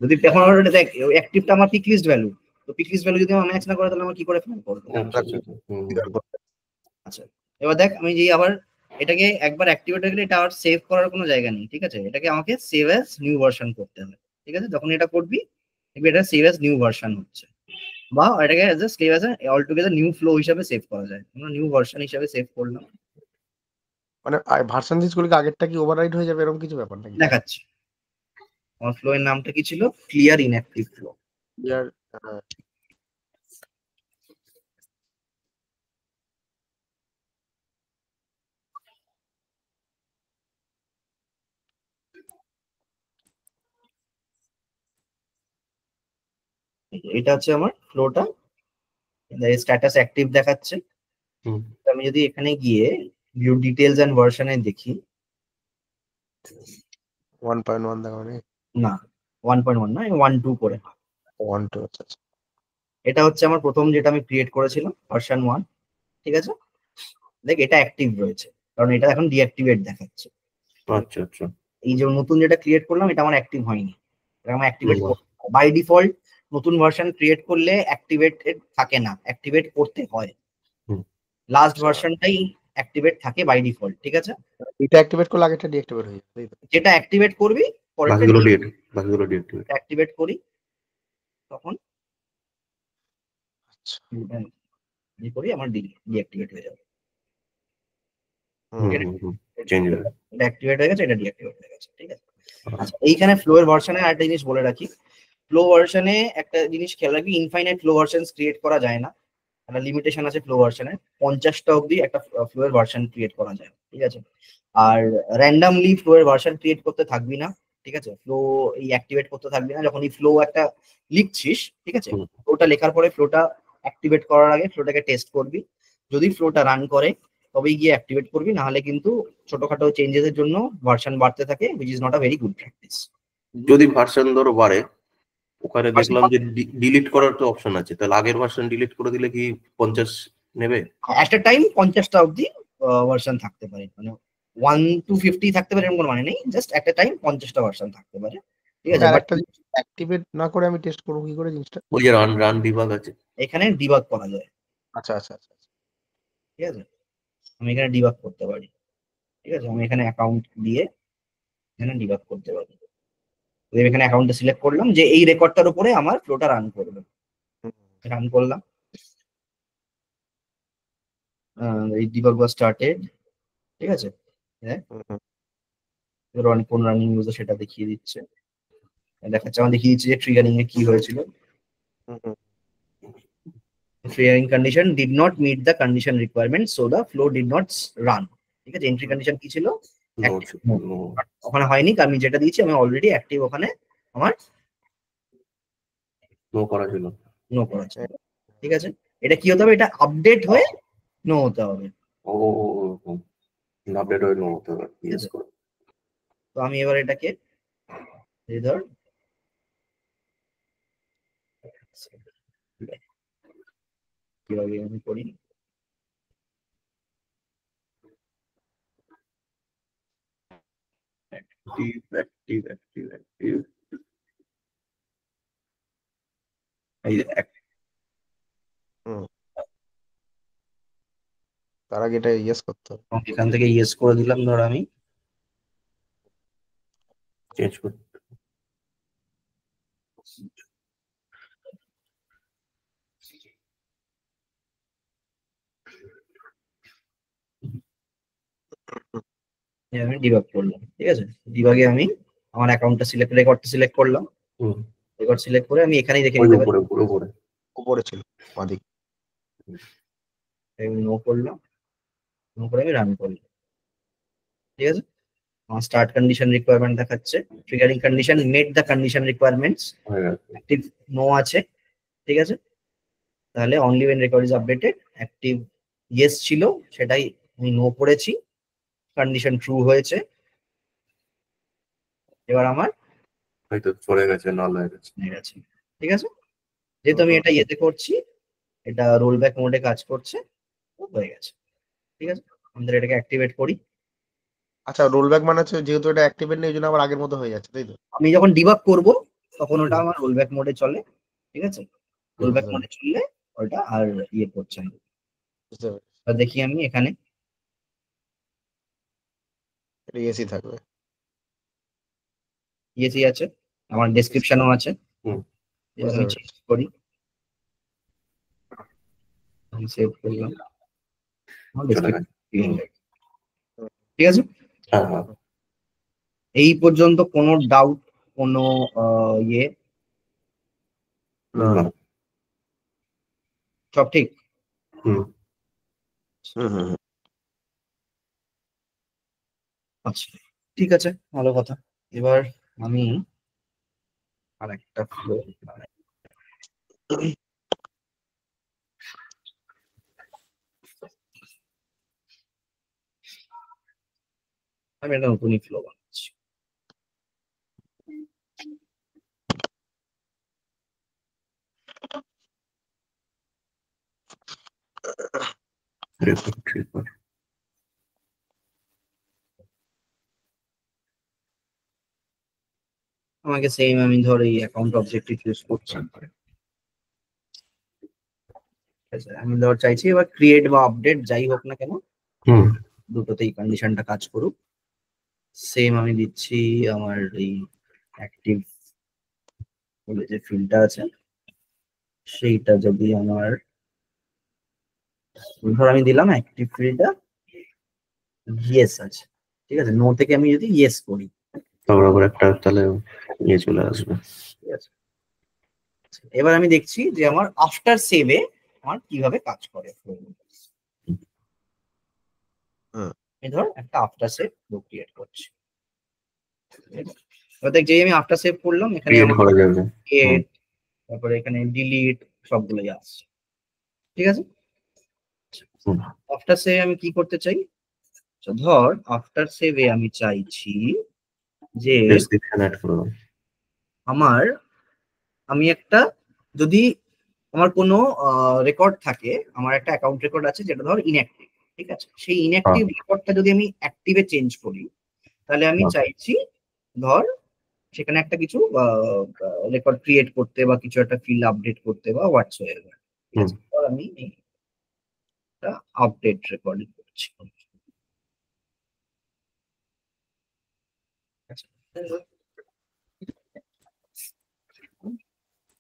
যদি এখন আমার দেখ অ্যাক্টিভটা আমার পিক লিস্ট ভ্যালু, তো পিক লিস্ট ভ্যালু যদি আমার ম্যাচ না করে তাহলে আমার কি করে ফাইন্ড করবো? আচ্ছা আচ্ছা আচ্ছা। আচ্ছা, এবার দেখ আমি যে আবার এটাকে একবার অ্যাক্টিভেট হয়ে গেলে এটা আর সেভ করার কোনো জায়গা নেই, ঠিক আছে? এটাকে আমাকে সেভ অ্যাজ নিউ ভার্সন করতে হবে, ঠিক আছে? যখন এটা করবি দেখবি এটা সেভ অ্যাজ নিউ ভার্সন হচ্ছে, বা এটাকে save as all together new flow হিসাবে সেভ করা যায়। আমরা নিউ ভার্সন হিসাবে সেভ করলাম। মানে ভার্সন চেঞ্জ করলে কি আগেরটা কি ওভাররাইড হয়ে যাবে এরকম কিছু ব্যাপার নাকি? দেখাচ্ছি আমার ফ্লো এর নামটা কি ছিল, ক্লিয়ার ইনঅ্যাক্টিভ ফ্লো। ইয়ার এটা হচ্ছে আমার ফ্লোটা, স্ট্যাটাস অ্যাক্টিভ দেখাচ্ছে। হুম। আমি যদি এখানে গিয়ে ভিউ ডিটেইলস এন্ড ভার্সনে দেখি, 1.1 দেখা মানে না 1.1 না, 1.2 করে। 1.2 আচ্ছা। এটা হচ্ছে আমার প্রথম যেটা আমি ক্রিয়েট করেছিলাম ভার্সন 1, ঠিক আছে? দেখ এটা অ্যাক্টিভ রয়েছে কারণ এটা এখন ডিঅ্যাক্টিভেট দেখাচ্ছে। আচ্ছা আচ্ছা। এই যে নতুন যেটা ক্রিয়েট করলাম এটা আমার অ্যাক্টিভ হয়নি, এটা আমার অ্যাক্টিভেট হুম। By default. নতুন ভার্সন ক্রিয়েট করলে অ্যাক্টিভেটেড থাকে না, অ্যাক্টিভেট করতে হয়। হুম। লাস্ট ভার্সনটাই অ্যাক্টিভেট থাকে বাই ডিফল্ট, ঠিক আছে? এটা অ্যাক্টিভেট করলে আগেরটা ডিঅ্যাক্টিভেট হয়ে যাবে, তাই তো? যেটা অ্যাক্টিভেট করবি পরেরটা বাকিগুলো ডিএক্টিভেট। অ্যাক্টিভেট করি তখন আচ্ছা। ই করি আমার ডিঅ্যাক্টিভেট হয়ে যাবে। হুম হুম হুম। চেঞ্জ হবে। এটা অ্যাক্টিভেট হয়ে গেছে, এটা ডিঅ্যাক্টিভেট হয়ে গেছে, ঠিক আছে? আচ্ছা, এইখানে ফ্লো এর ভার্সনে আরেকটা জিনিস বলে রাখি। ফ্লো ভার্সনে একটা জিনিস খেয়াল রাখবি, ইনফাইনাইট ফ্লো ভার্সনস ক্রিয়েট করা যায় না, একটা লিমিটেশন আছে ফ্লো ভার্সনে। 50টা অবধি একটা ফ্লো এর ভার্সন ক্রিয়েট করা যায়, ঠিক আছে? আর র্যান্ডমলি ফ্লো এর ভার্সন ক্রিয়েট করতে থাকবি না, ঠিক আছে? ফ্লো এই অ্যাক্টিভেট করতে থাকবি না। যখন এই ফ্লো একটা লিখছিস, ঠিক আছে, হুম। ফ্লোটা লেখার পরে ফ্লোটা অ্যাক্টিভেট করার আগে ফ্লোটাকে টেস্ট করবি। যদি ফ্লোটা রান করে তবেই গিয়ে অ্যাক্টিভেট করবি, না হলে কিন্তু ছোটখাটো চেঞ্জেস এর জন্য ভার্সন বাড়তে থাকে, which is not a very good practice. যদি ভার্সন ধরো বাড়ে, ওখানে দেখলাম যে ডিলিট করার তো অপশন আছে, তাহলে আগের ভার্সন ডিলিট করে দিলে কি 50 নেবে? একটা টাইম 50টা অবধি ভার্সন থাকতে পারে, মানে 1 to 50 থাকতে পারে এরকম কোনো মানে নেই, জাস্ট একটা টাইম 50টা ভার্সন থাকতে পারে, ঠিক আছে? আর বাট একটা জিনিস অ্যাক্টিভেট না করে আমি টেস্ট করবো কি করে জিনিসটা? ওই যে রান ডিবাগ আছে। এখানে ডিবাগ করা যায়, আচ্ছা আচ্ছা আচ্ছা। ঠিক আছে? আমি এখানে ডিবাগ করতে পারি, ঠিক আছে? আমি এখানে অ্যাকাউন্ট দিয়ে এখানে ডিবাগ করতে পারি। আমি এখানে অ্যাকাউন্টটা সিলেক্ট করলাম যে এই রেকর্ডটার উপরে আমার ফ্লোটা রান করবে, রান করলাম। এই ডিবাগ ওয়াজ স্টার্টেড, ঠিক আছে? হ্যাঁ, এবার অনেক কোন রানিং ইউজার সেটা দেখিয়ে দিচ্ছে, দেখাচ্ছে আমার দেখিয়ে দিচ্ছে যে ট্রিগারিং এ কি হয়েছিল। Triggering condition did not meet the condition requirement, so the flow did not run, ঠিক আছে? এন্ট্রি কন্ডিশন কি ছিল? Active mode। ওখানে হয়নি কারণ আমি যেটা দিয়েছি আমি অলরেডি অ্যাক্টিভ, ওখানে আমার নো করা ছিল। নো করা ছিল, ঠিক আছে? এটা কি হতে হবে? এটা আপডেট হয়ে নো হতে হবে। ও আপডেট হয়ে নো হতে হবে। ঠিক আছে? তো আমি এবার এটাকে এই ধর কিভাবে আমি করি, অ্যাক্টিভ এই যে তার আগে এটা ইয়েস করতে হবে। এখান থেকে ইয়েস করে দিলাম, ধর আমি চেঞ্জ করতে। আমি ডিবাগ করলাম, ঠিক আছে? ডিবাগে আমি আমার অ্যাকাউন্টটা রেকর্ডটা সিলেক্ট করলাম, রেকর্ড সিলেক্ট করে আমি এখানেই দেখে নিতে পারি উপরে ছিল বাদিক। আমি নো করলাম, নো করে আমি রান করলাম, ঠিক আছে? আমার স্টার্ট কন্ডিশন রিকোয়ারমেন্ট দেখাচ্ছে, triggering condition met the condition requirements, active no আছে, ঠিক আছে? তাহলে only when record is updated, active yes ছিল সেটাই আমি নো করেছি, কন্ডিশন ট্রু হয়েছে। এবার আমার হয়তো চলে গেছে, নাল হয়ে গেছে, ঠিক আছে? যেহেতু আমি এটা ইয়েতে করছি, এটা রোল ব্যাক মোডে কাজ করছে, হয়ে গেছে, ঠিক আছে? আমাদের এটাকে অ্যাক্টিভেট করি। আচ্ছা, রোলব্যাক মানে হচ্ছে যেহেতু এটা অ্যাক্টিভেট নেই, এই জন্য আবার আগের মতো হয়ে যাচ্ছে, তাই তো? আমি যখন ডিবাগ করব তখন ওটা আমার রোলব্যাক মোডে চলে, ঠিক আছে? রোলব্যাক মোডে চললে ওটা আর ইয়ে করছে না। বুঝতে পারছি, এবার দেখি আমি এখানে এটা এসি থাকবে। ইয়েসি আছে, আমার ডেসক্রিপশনও আছে। হুম। এবার আমি চেঞ্জ করি, আমি সেভ করলাম। আমার description ঠিক আছে। হ্যাঁ হ্যাঁ এই পর্যন্ত কোনো ডাউট, কোনো ইয়ে না। না। সব ঠিক? হুম হুম হুম হুম। আচ্ছা, ঠিক আছে, ভালো কথা। এবার আমি আর একটা ফ্লো আমি একটা নতুনই ফ্লো বানাচ্ছি। রেকর্ড ট্রিগার আমাকে সেম, আমি ধর এই অ্যাকাউন্ট অবজেক্টিভ ইউজ করছি। ঠিক আছে, আমি ধর চাইছি এবার ক্রিয়েট বা আপডেট যাই হোক না কেন, হুম দুটোতেই কন্ডিশনটা কাজ করুক। সেম আমি দিচ্ছি আমার এই অ্যাক্টিভ বলে যে ফিল্ডটা আছে, সেইটা যদি আমার ধর আমি দিলাম অ্যাক্টিভ ফিল্ডটা ইয়েস আছে, ঠিক আছে? নো থেকে আমি যদি ইয়েস করি, তারপর আবার একটা তাহলে ইয়ে চলে আসবে। ঠিক আছে? এবার আমি দেখছি যে আমার আফটার সেভে আমার কিভাবে কাজ করে। আমি ধর একটা আফটার সেভ ক্রিয়েট করছি। এবার দেখ, যেই আমি আফটার সেভ করলাম এখানে ক্রিয়েট আমার করা যাবে। ক্রিয়েট, তারপরে এখানে ডিলিট সবগুলোই আসছে, ঠিক আছে? হুম। আফটার সেভ আমি কি করতে চাই? আচ্ছা, ধর আফটার সেভে আমি চাইছি যে ডেসক্রিপশন অ্যাড করে দাও। আমি একটা, যদি আমার কোনো রেকর্ড থাকে, আমার একটা অ্যাকাউন্ট রেকর্ড আছে যেটা ধর ইনঅ্যাক্টিভ, ঠিক আছে? সেই ইনঅ্যাক্টিভ রেকর্ডটা যদি আমি অ্যাক্টিভে চেঞ্জ করি, তাহলে আমি চাইছি ধর সেখানে একটা কিছু রেকর্ড ক্রিয়েট করতে বা কিছু একটা ফিল্ড আপডেট করতে বা হোয়াটসঅ্যাপার, ঠিক আছে? ধর আমি একটা আপডেট রেকর্ডিং করছি।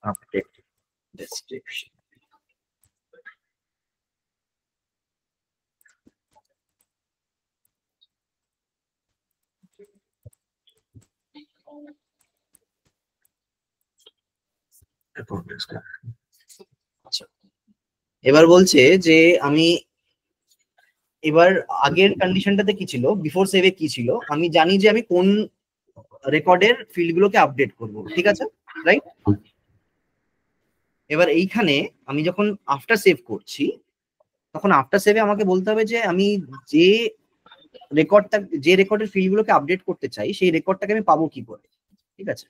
আপডেট ডেসক্রিপশন, আচ্ছা। এবার বলছে যে আমি এবার আগের কন্ডিশনটাতে কি ছিল, বিফোর সেভে কি ছিল, আমি জানি যে আমি কোন রেকর্ডের ফিল্ডগুলোকে আপডেট করব, ঠিক আছে? রাইট? এবার এইখানে আমি যখন আফটার সেভ করছি, তখন আফটার সেভে আমাকে বলতে হবে যে আমি যে রেকর্ডের ফিল্ডগুলোকে আপডেট করতে চাই সেই রেকর্ডটাকে আমি পাবো কি করে, ঠিক আছে?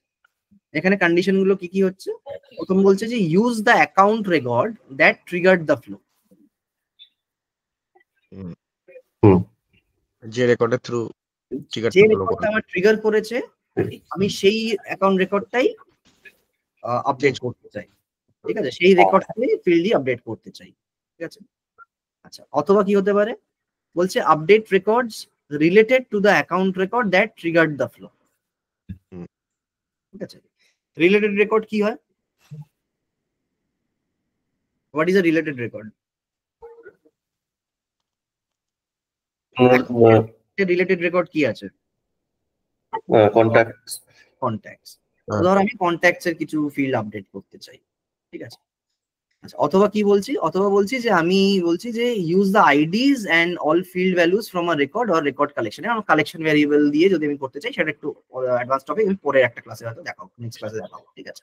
এখানে কন্ডিশন গুলো কি কি হচ্ছে? প্রথম বলছে যে use the account record that triggered the flow. যে রেকর্ডের থ্রু যে রেকর্ডটা আমার ট্রিগার করেছে আমি সেই অ্যাকাউন্ট রেকর্ডটাই আপডেট করতে চাই, ঠিক আছে? সেই রেকর্ডটাই ফিল্ডই আপডেট করতে চাই, ঠিক আছে? আচ্ছা, অথবা কি হতে পারে? বলছে update records related to the account record that triggered the flow, ঠিক আছে? রিলেটেড রেকর্ড কি হয়? What is a related record? Related record কি আছে? কন্ট্যাক্ট। কন্ট্যাক্টস। ধর আমি কন্ট্যাক্টস এর কিছু ফিল্ড আপডেট করতে চাই, ঠিক আছে? আচ্ছা, অথবা কি বলছি? অথবা বলছি যে আমি বলছি যে use the IDs and all field values from a record or record collection. আমার কালেকশন ভ্যারিয়েবল দিয়ে যদি আমি করতে চাই, সেটা একটু অ্যাডভান্স টপিক, আমি পরে একটা ক্লাসে হয়তো দেখাবো, নেক্সট ক্লাসে দেখাবো, ঠিক আছে?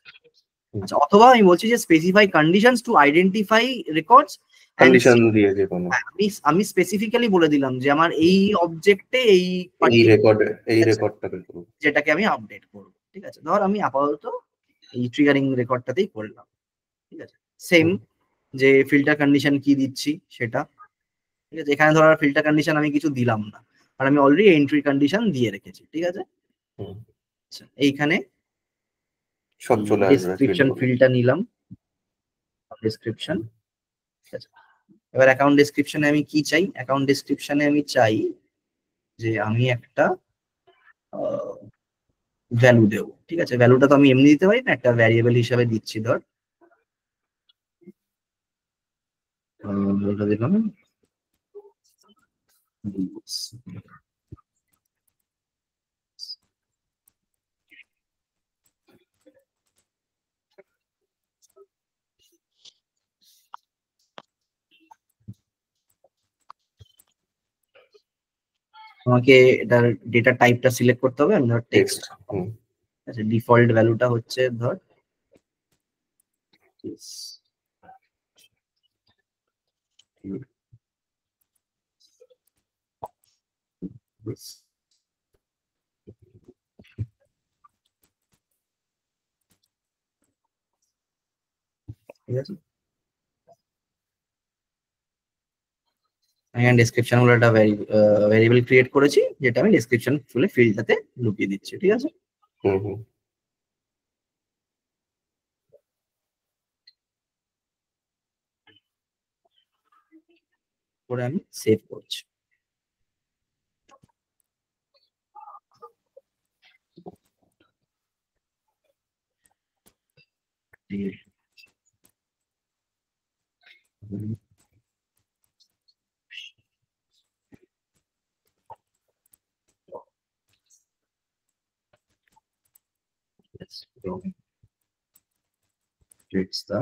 আচ্ছা, অথবা আমি বলছি যে specify conditions to identify records condition দিয়ে যে কোনো আমি স্পেসিফিক্যালি বলে দিলাম যে আমার এই অবজেক্টে এই রেকর্ডটাকে করব, যেটাকে আমি আপডেট করব, ঠিক আছে? ধর আমি আপাতত এই ট্রিগারিং রেকর্ডটাতেই করলাম, ঠিক আছে? সেম যে ফিল্টার কন্ডিশন কি দিচ্ছি সেটা, ঠিক আছে, এখানে ধরো ফিল্টার কন্ডিশন আমি কিছু দিলাম না, আর আমি অলরেডি এন্ট্রি কন্ডিশন দিয়ে রেখেছি। ঠিক আছে, হুম। আচ্ছা, এইখানে সব চলে আসবে ডেসক্রিপশন ফিল্ডটা নিলাম, ডেসক্রিপশন। ঠিক আছে, এবার অ্যাকাউন্ট ডেসক্রিপশনে আমি কি চাই? অ্যাকাউন্ট ডেসক্রিপশনে আমি চাই যে আমি একটা ভ্যালু দেবো। ঠিক আছে, ভ্যালুটা তো আমি এমনি দিতে পারি না, একটা ভ্যারিয়েবল হিসাবে দিচ্ছি। ধর ভ্যালুটা দিলাম আমাকে এটার ডেটা টাইপটা সিলেক্ট করতে হবে। আমি ধর টেক্সট, আচ্ছা, ডিফল্ট ভ্যালুটা হচ্ছে ধর ঠিক আছে, এখানে ডেসক্রিপশন বলে একটা ভ্যারিয়েবল ক্রিয়েট করেছি, যেটা আমি ডেসক্রিপশন ফুলে ফিল্ডটাতে ঢুকিয়ে দিচ্ছি। ঠিক আছে, করে আমি সেভ করছি। Let's go. It's the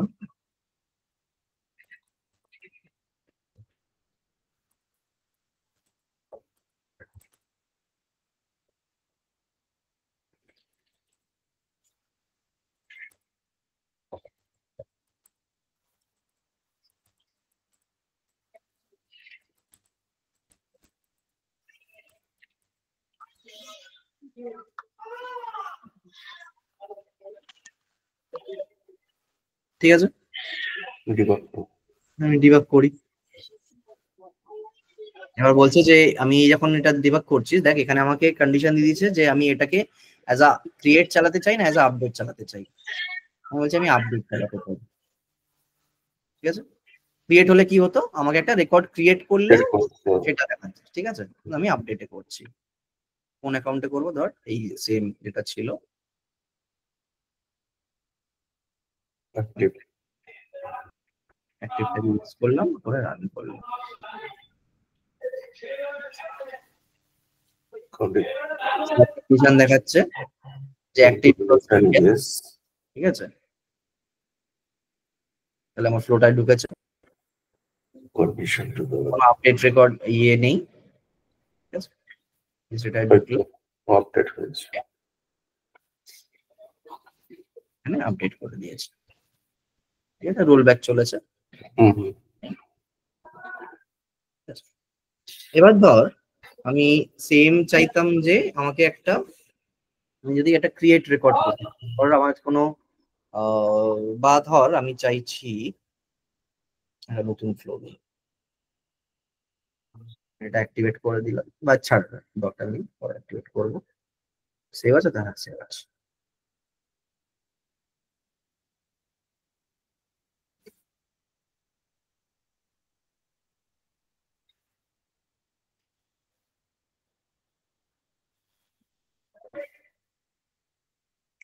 ঠিক আছে, আমি ডিবাগ করি। এবার বলছে যে আমি যখন এটা ডিবাগ করছি, দেখ এখানে আমাকে কন্ডিশন দিয়ে দিয়েছে যে আমি এটাকে অ্যাজ আ ক্রিয়েট চালাতে চাই না অ্যাজ আ আপডেট চালাতে চাই। আমি বলছি আমি আপডেট চালাতে চাই। ঠিক আছে, ক্রিয়েট হলে কি হতো, আমাকে একটা রেকর্ড ক্রিয়েট করলে সেটা দেখাচ্ছে। ঠিক আছে, আমি আপডেটে করছি। কোন অ্যাকাউন্টে করবো? ধর এই সেম যেটা ছিল, অ্যাক্টিভটা ইউজ করলাম, করে রান করলাম। কন্ডিশন দেখাচ্ছে যে অ্যাক্টিভ, ঠিক আছে, তাহলে আমার ফ্লোটায় ঢুকেছে, কোনো আপডেট রেকর্ড ইয়ে নেই। ঠিক আছে, সেটাই ঢুকলো, আপডেট হয়েছে, এখানে আপডেট করে দিয়েছে। ঠিক আছে, রোল ব্যাক চলেছে। এবার ধর আমি সেম চাইতাম যে আমাকে একটা, আমি যদি একটা ক্রিয়েট রেকর্ড করি, ধর আমার কোনো বা ধর আমি চাইছি একটা নতুন ফ্লো দিই, এটা অ্যাক্টিভেট করে দিলাম, বা ছাড় দরকার নেই, পরে অ্যাক্টিভেট করবো। সেভ আছে? হ্যাঁ, সেভ আছে।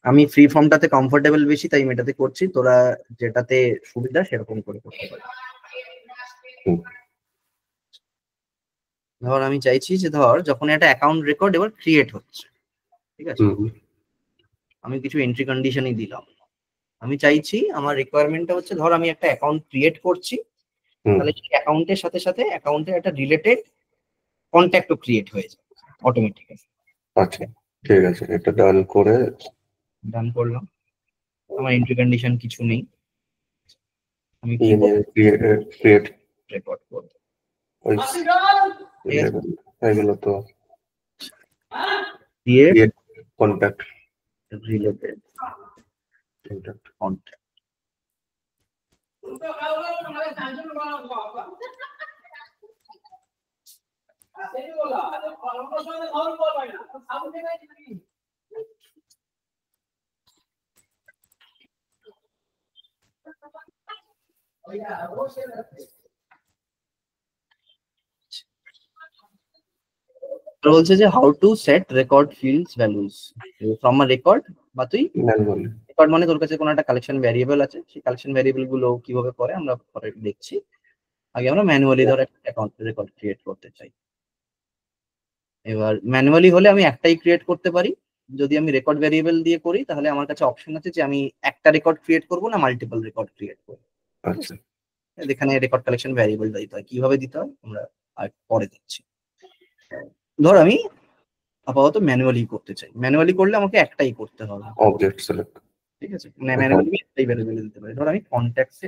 আমি ফ্রি ফর্মটাতে কমফোর্টেবল বেশি, তাই আমি এটাতে করছি। তোরা যেটাতে সুবিধা সেরকম করে করতে পারি। ধর আমি চাইছি যে ধর যখন একটা অ্যাকাউন্ট রেকর্ড এবার ক্রিয়েট হচ্ছে, ঠিক আছে, আমি কিছু এন্ট্রি কন্ডিশনই দিলাম। আমি চাইছি আমার রিকোয়ারমেন্টটা হচ্ছে, ধর আমি একটা অ্যাকাউন্ট ক্রিয়েট করছি, তাহলে সেই অ্যাকাউন্টের সাথে সাথে অ্যাকাউন্টের একটা রিলেটেড কন্ট্যাক্টও ক্রিয়েট হয়ে যায় অটোমেটিক্যালি। আচ্ছা, ঠিক আছে, এটা ডান করে ডান করলাম। আমার এন্ট্রি কন্ডিশন কিছু নেই, আমি ক্রিয়েট রেকর্ড করব। ওই এগুলো তো ক্রিয়েট কন্ট্যাক্ট রিলেটেড কন্ট্যাক্ট। বলছে যে how to set record fields values from a record, বা তুই ম্যানুয়ালি। রেকর্ড মানে তোর কাছে কোনো একটা কালেকশন ভ্যারিয়েবল আছে, সেই কালেকশন ভ্যারিয়েবল গুলো কিভাবে করে আমরা পরে দেখছি। আগে আমরা ম্যানুয়ালি ধর একটা অ্যাকাউন্ট রেকর্ড ক্রিয়েট করতে চাই। এবার ম্যানুয়ালি হলে আমি একটাই ক্রিয়েট করতে পারি। যদি আমি রেকর্ড ভ্যারিয়েবল দিয়ে করি তাহলে আমার কাছে অপশন আছে যে আমি একটা রেকর্ড ক্রিয়েট করবো না মাল্টিপল রেকর্ড ক্রিয়েট করবো। আচ্ছা, এখানে রেকর্ড কালেকশন ভ্যারিয়েবল দিতে হয়, কিভাবে দিতে হয় আমরা আর পরে দেখছি। ধর আমি আপাতত ম্যানুয়ালি করতে চাই, ম্যানুয়ালি করলে আমাকে একটাই করতে হবে, অবজেক্ট সিলেক্ট। ঠিক আছে, মানে ম্যানুয়ালি একটাই ভ্যারিয়েবল দিতে পারি। ধর আমি কন্ট্যাক্টসে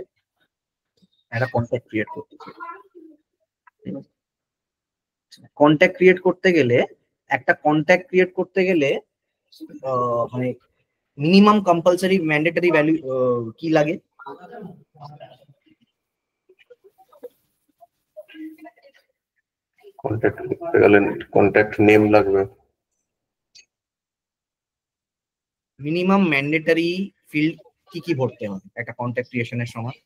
একটা কন্ট্যাক্ট ক্রিয়েট করতে চাই। কন্ট্যাক্ট ক্রিয়েট করতে গেলে মানে মিনিমাম কম্পালসারি ম্যান্ডেটরি ভ্যালু কি লাগে? কন্ট্যাক্ট করতে গেলে কন্ট্যাক্ট নেম লাগবে। মিনিমাম ম্যান্ডেটরি ফিল্ড কি কি ভরতে হবে একটা কন্ট্যাক্ট ক্রিয়েশনের সময়?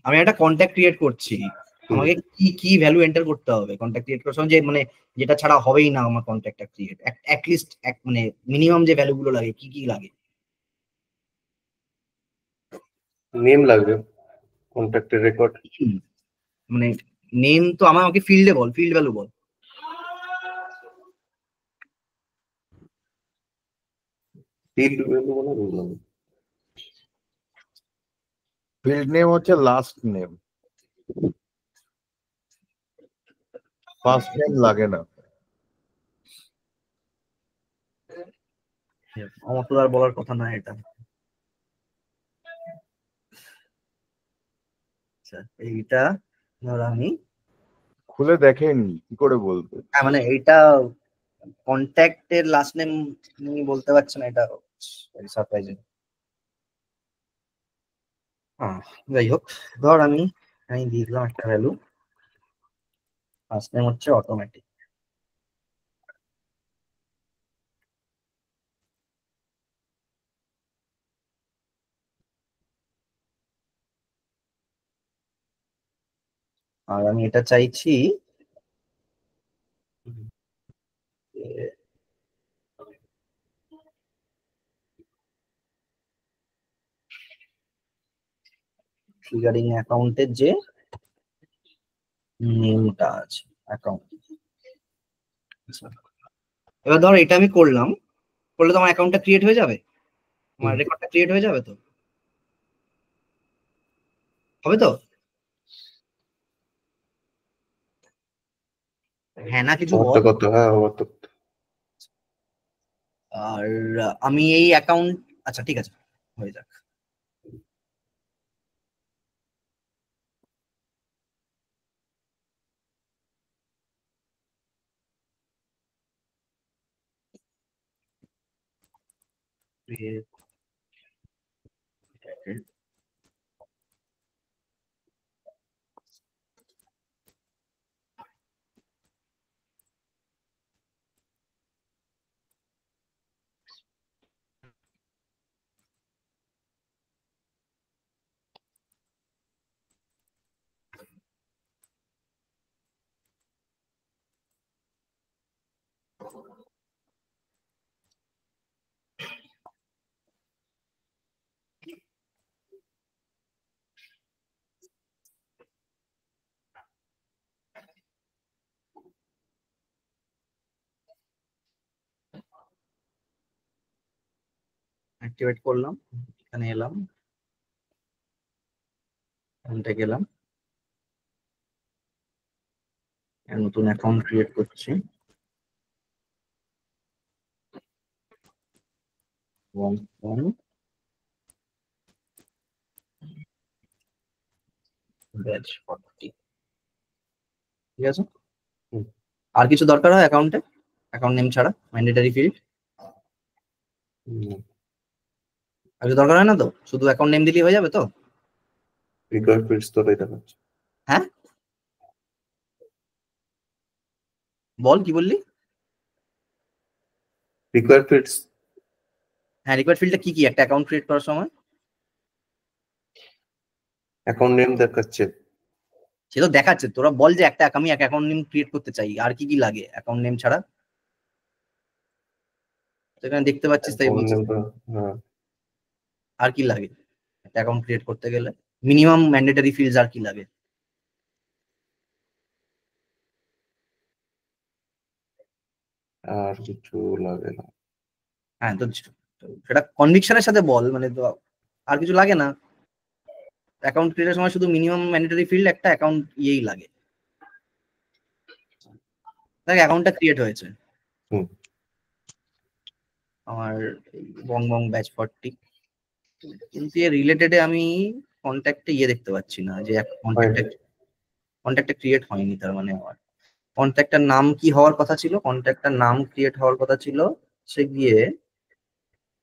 আমি একটা কন্ট্যাক্ট ক্রিয়েট করছি, আমাকে কি কি ভ্যালু এন্টার করতে হবে কন্ট্যাক্ট ক্রিয়েট করার সময়, যে মানে যেটা ছাড়া হবেই না আমার কন্ট্যাক্টটা ক্রিয়েট, অ্যাটলিস্ট মানে মিনিমাম যে ভ্যালু গুলো লাগে কি কি লাগে? নেম লাগবে, কন্ট্যাক্টের রেকর্ড। মানে নেম তো আমাকে ফিল্ডে বল, ফিল্ড ভ্যালু বল। ফিল্ড ভ্যালু বলা বুঝলাম। ফিল্ড নেম হচ্ছে লাস্ট নেম, ফার্স্ট নেম লাগে না। আমার তো আর বলার কথা না এটা। আচ্ছা এইটা ধর আমি খুলে দেখেনি কি করে বলবে? মানে এইটা কন্ট্যাক্টের লাস্ট নেম বলতে পারছি না, এটা সারপ্রাইজিং। যাই হোক, ধর আমি দিয়ে দিলাম একটা ভ্যালু, ফার্স্ট নেম হচ্ছে অটোমেটিক। আর আমি এটা চাইছি ট্রিগারিং অ্যাকাউন্টের যে নেমটা আছে অ্যাকাউন্ট। এবার ধর এটা আমি করলাম, করলে তো আমার অ্যাকাউন্টটা ক্রিয়েট হয়ে যাবে, আমার রেকর্ডটা ক্রিয়েট হয়ে যাবে, তো হবে তো? হ্যাঁ না কিছু বল। কত? হ্যাঁ, আর আমি এই অ্যাকাউন্ট, আচ্ছা ঠিক আছে হয়ে যাক। অ্যাক্টিভেট করলাম, এখানে এলাম, এখানটা গেলাম, নতুন অ্যাকাউন্ট ক্রিয়েট করছি। ব্যাচ 40 ঠিক আছে? হুম। আর কিছু দরকার হয় অ্যাকাউন্টে, অ্যাকাউন্ট নেম ছাড়া ম্যান্ডেটরি ফিল্ড আর কিছু দরকার হয় না তো? শুধু অ্যাকাউন্ট নেম দিলেই হয়ে যাবে তো? রিকোয়ার্ড ফিল্ডস তো এটা দেখাচ্ছে। হ্যাঁ, বল কি বললি? রিকোয়ার্ড ফিল্ডস হ্যাঁ, রিকোয়ার্ড ফিল্ডটা কি কি একটা অ্যাকাউন্ট ক্রিয়েট করার সময়? অ্যাকাউন্ট নেম দেখাচ্ছে। সে তো দেখাচ্ছে, তোরা বল যে একটা আমি এক অ্যাকাউন্ট নেম ক্রিয়েট করতে চাই, আর কি কি লাগে অ্যাকাউন্ট নেম ছাড়া? সেখানে দেখতে পাচ্ছিস তাই অ্যাকাউন্ট বলছিস। নেমটা হ্যাঁ আর কি লাগে একটা অ্যাকাউন্ট ক্রিয়েট করতে গেলে? মিনিমাম ম্যান্ডেটরি ফিল্ডস আর কি লাগে? আর কিছু লাগে না। হ্যাঁ, তো সেটা কনভিকশনের সাথে বল, মানে তো আর কিছু লাগে না। অ্যাকাউন্ট ক্রিয়েটের সময় শুধু মিনিমাম ম্যান্ডেটরি ফিল্ড একটা অ্যাকাউন্ট ইয়েই লাগে। দেখ অ্যাকাউন্টটা ক্রিয়েট হয়েছে হুম। আমার বং বং ব্যাচ 40, কিন্তু এর রিলেটেডে আমি কন্ট্যাক্টে ইয়ে দেখতে পাচ্ছি না, যে কন্ট্যাক্টটা ক্রিয়েট হয়নি। তার মানে আমার কন্ট্যাক্টটার নাম কি হওয়ার কথা ছিল, কন্ট্যাক্টটার নাম ক্রিয়েট হওয়ার কথা ছিল, সে গিয়ে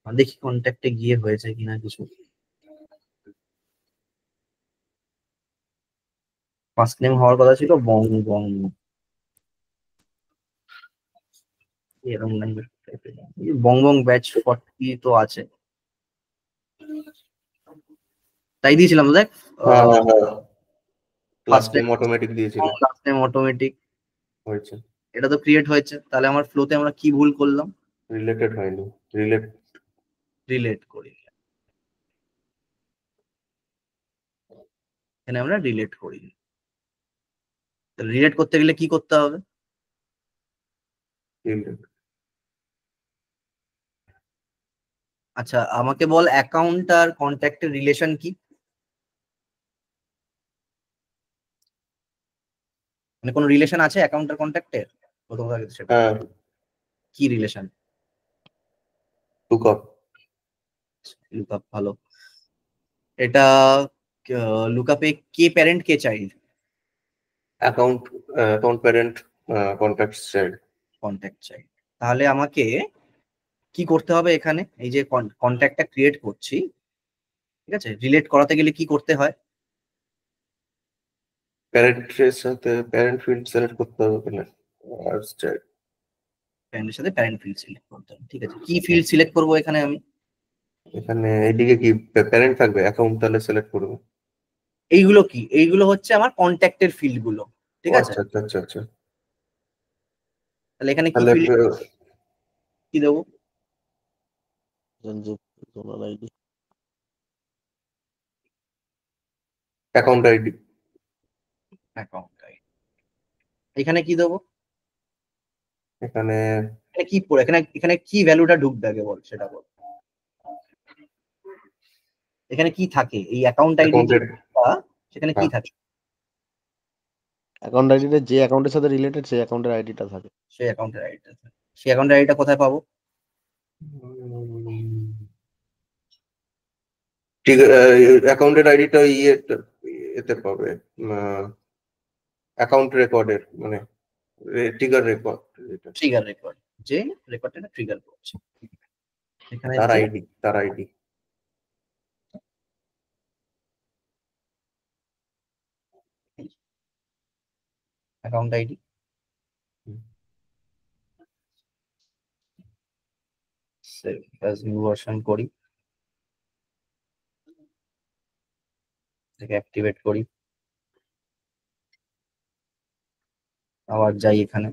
দেখি কন্ট্যাক্টে গিয়ে হয়েছে কিনা কিছু। ফার্স্ট নেম হওয়ার কথা ছিল বং বং, এরকম language type এর। এই বং বং ব্যাচ 40 তো আছে, তাই দিয়েছিলাম তো দেখ। হ্যাঁ হ্যাঁ হ্যাঁ ফার্স্ট লাস্ট নেম অটোমেটিক দিয়েছিল লাস্ট নেম অটোমেটিক, হয়েছে। এটা তো ক্রিয়েট হয়েছে। তাহলে আমার ফ্লোতে আমরা কি ভুল করলাম? রিলেটেড হয়নি। রিলেট করি, এখানে আমরা রিলেট করি। রিলেট করতে গেলে কি করতে হবে? আচ্ছা আমাকে বল, অ্যাকাউন্ট আর কন্ট্যাক্টের রিলেশন কি? মানে কোনো রিলেশন আছে অ্যাকাউন্ট আর কন্ট্যাক্টের? প্রথম আগে সেটা হ্যাঁ কি রিলেশন? লুকআপ। লুকআপ, ভালো। এটা লুকআপে কে প্যারেন্ট কে child? Account parent contact child. Contact child. তাহলে আমাকে কি করতে হবে এখানে? এই যে কন্ট্যাক্টটা ক্রিয়েট করছি, ঠিক আছে, রিলেট করাতে গেলে কি করতে হয়? প্যারেন্টের সাথে প্যারেন্ট ফিল্ড সিলেক্ট করতে হবে এখানে আর চাইল্ড। প্যারেন্টের সাথে প্যারেন্ট ফিল্ড সিলেক্ট করতে হবে, ঠিক আছে। কি ফিল্ড সিলেক্ট করবো এখানে আমি? এখানে এইদিকে কি প্যারেন্ট থাকবে, অ্যাকাউন্ট তাহলে সিলেক্ট করবো। এইগুলো কি? এইগুলো হচ্ছে আমার কন্ট্যাক্টের ফিল্ড গুলো, ঠিক আছে। আচ্ছা আচ্ছা আচ্ছা আচ্ছা। তাহলে এখানে কি তাহলে ফিল্ড কি দেবো? Account ID. Account ID. এখানে কি দেবো? এখানে এখানে কি পড়ে, এখানে এখানে কি ভ্যালুটা ঢুকবে আগে বল, সেটা বল। এখানে কি থাকে এই অ্যাকাউন্ট আইডি, অ্যাকাউন্টেড সেখানে কি হ্যাঁ থাকে? অ্যাকাউন্ট আইডিটা যে অ্যাকাউন্টের সাথে রিলেটেড সেই অ্যাকাউন্টের আইডিটা থাকে। সেই অ্যাকাউন্টের আইডিটা থাকে। সেই অ্যাকাউন্টের আইডিটা কোথায় পাবো? ঠিক অ্যাকাউন্টেড আইডিটা এতে পাবে অ্যাকাউন্ট রেকর্ডের মানে ট্রিগার রেকর্ড, ট্রিগার রেকর্ড, যে রেকর্ডটা ট্রিগার করছে এখানে তার যে ID account ID. Save as new version করি, এটাকে অ্যাক্টিভেট করি, আবার যাই এখানে,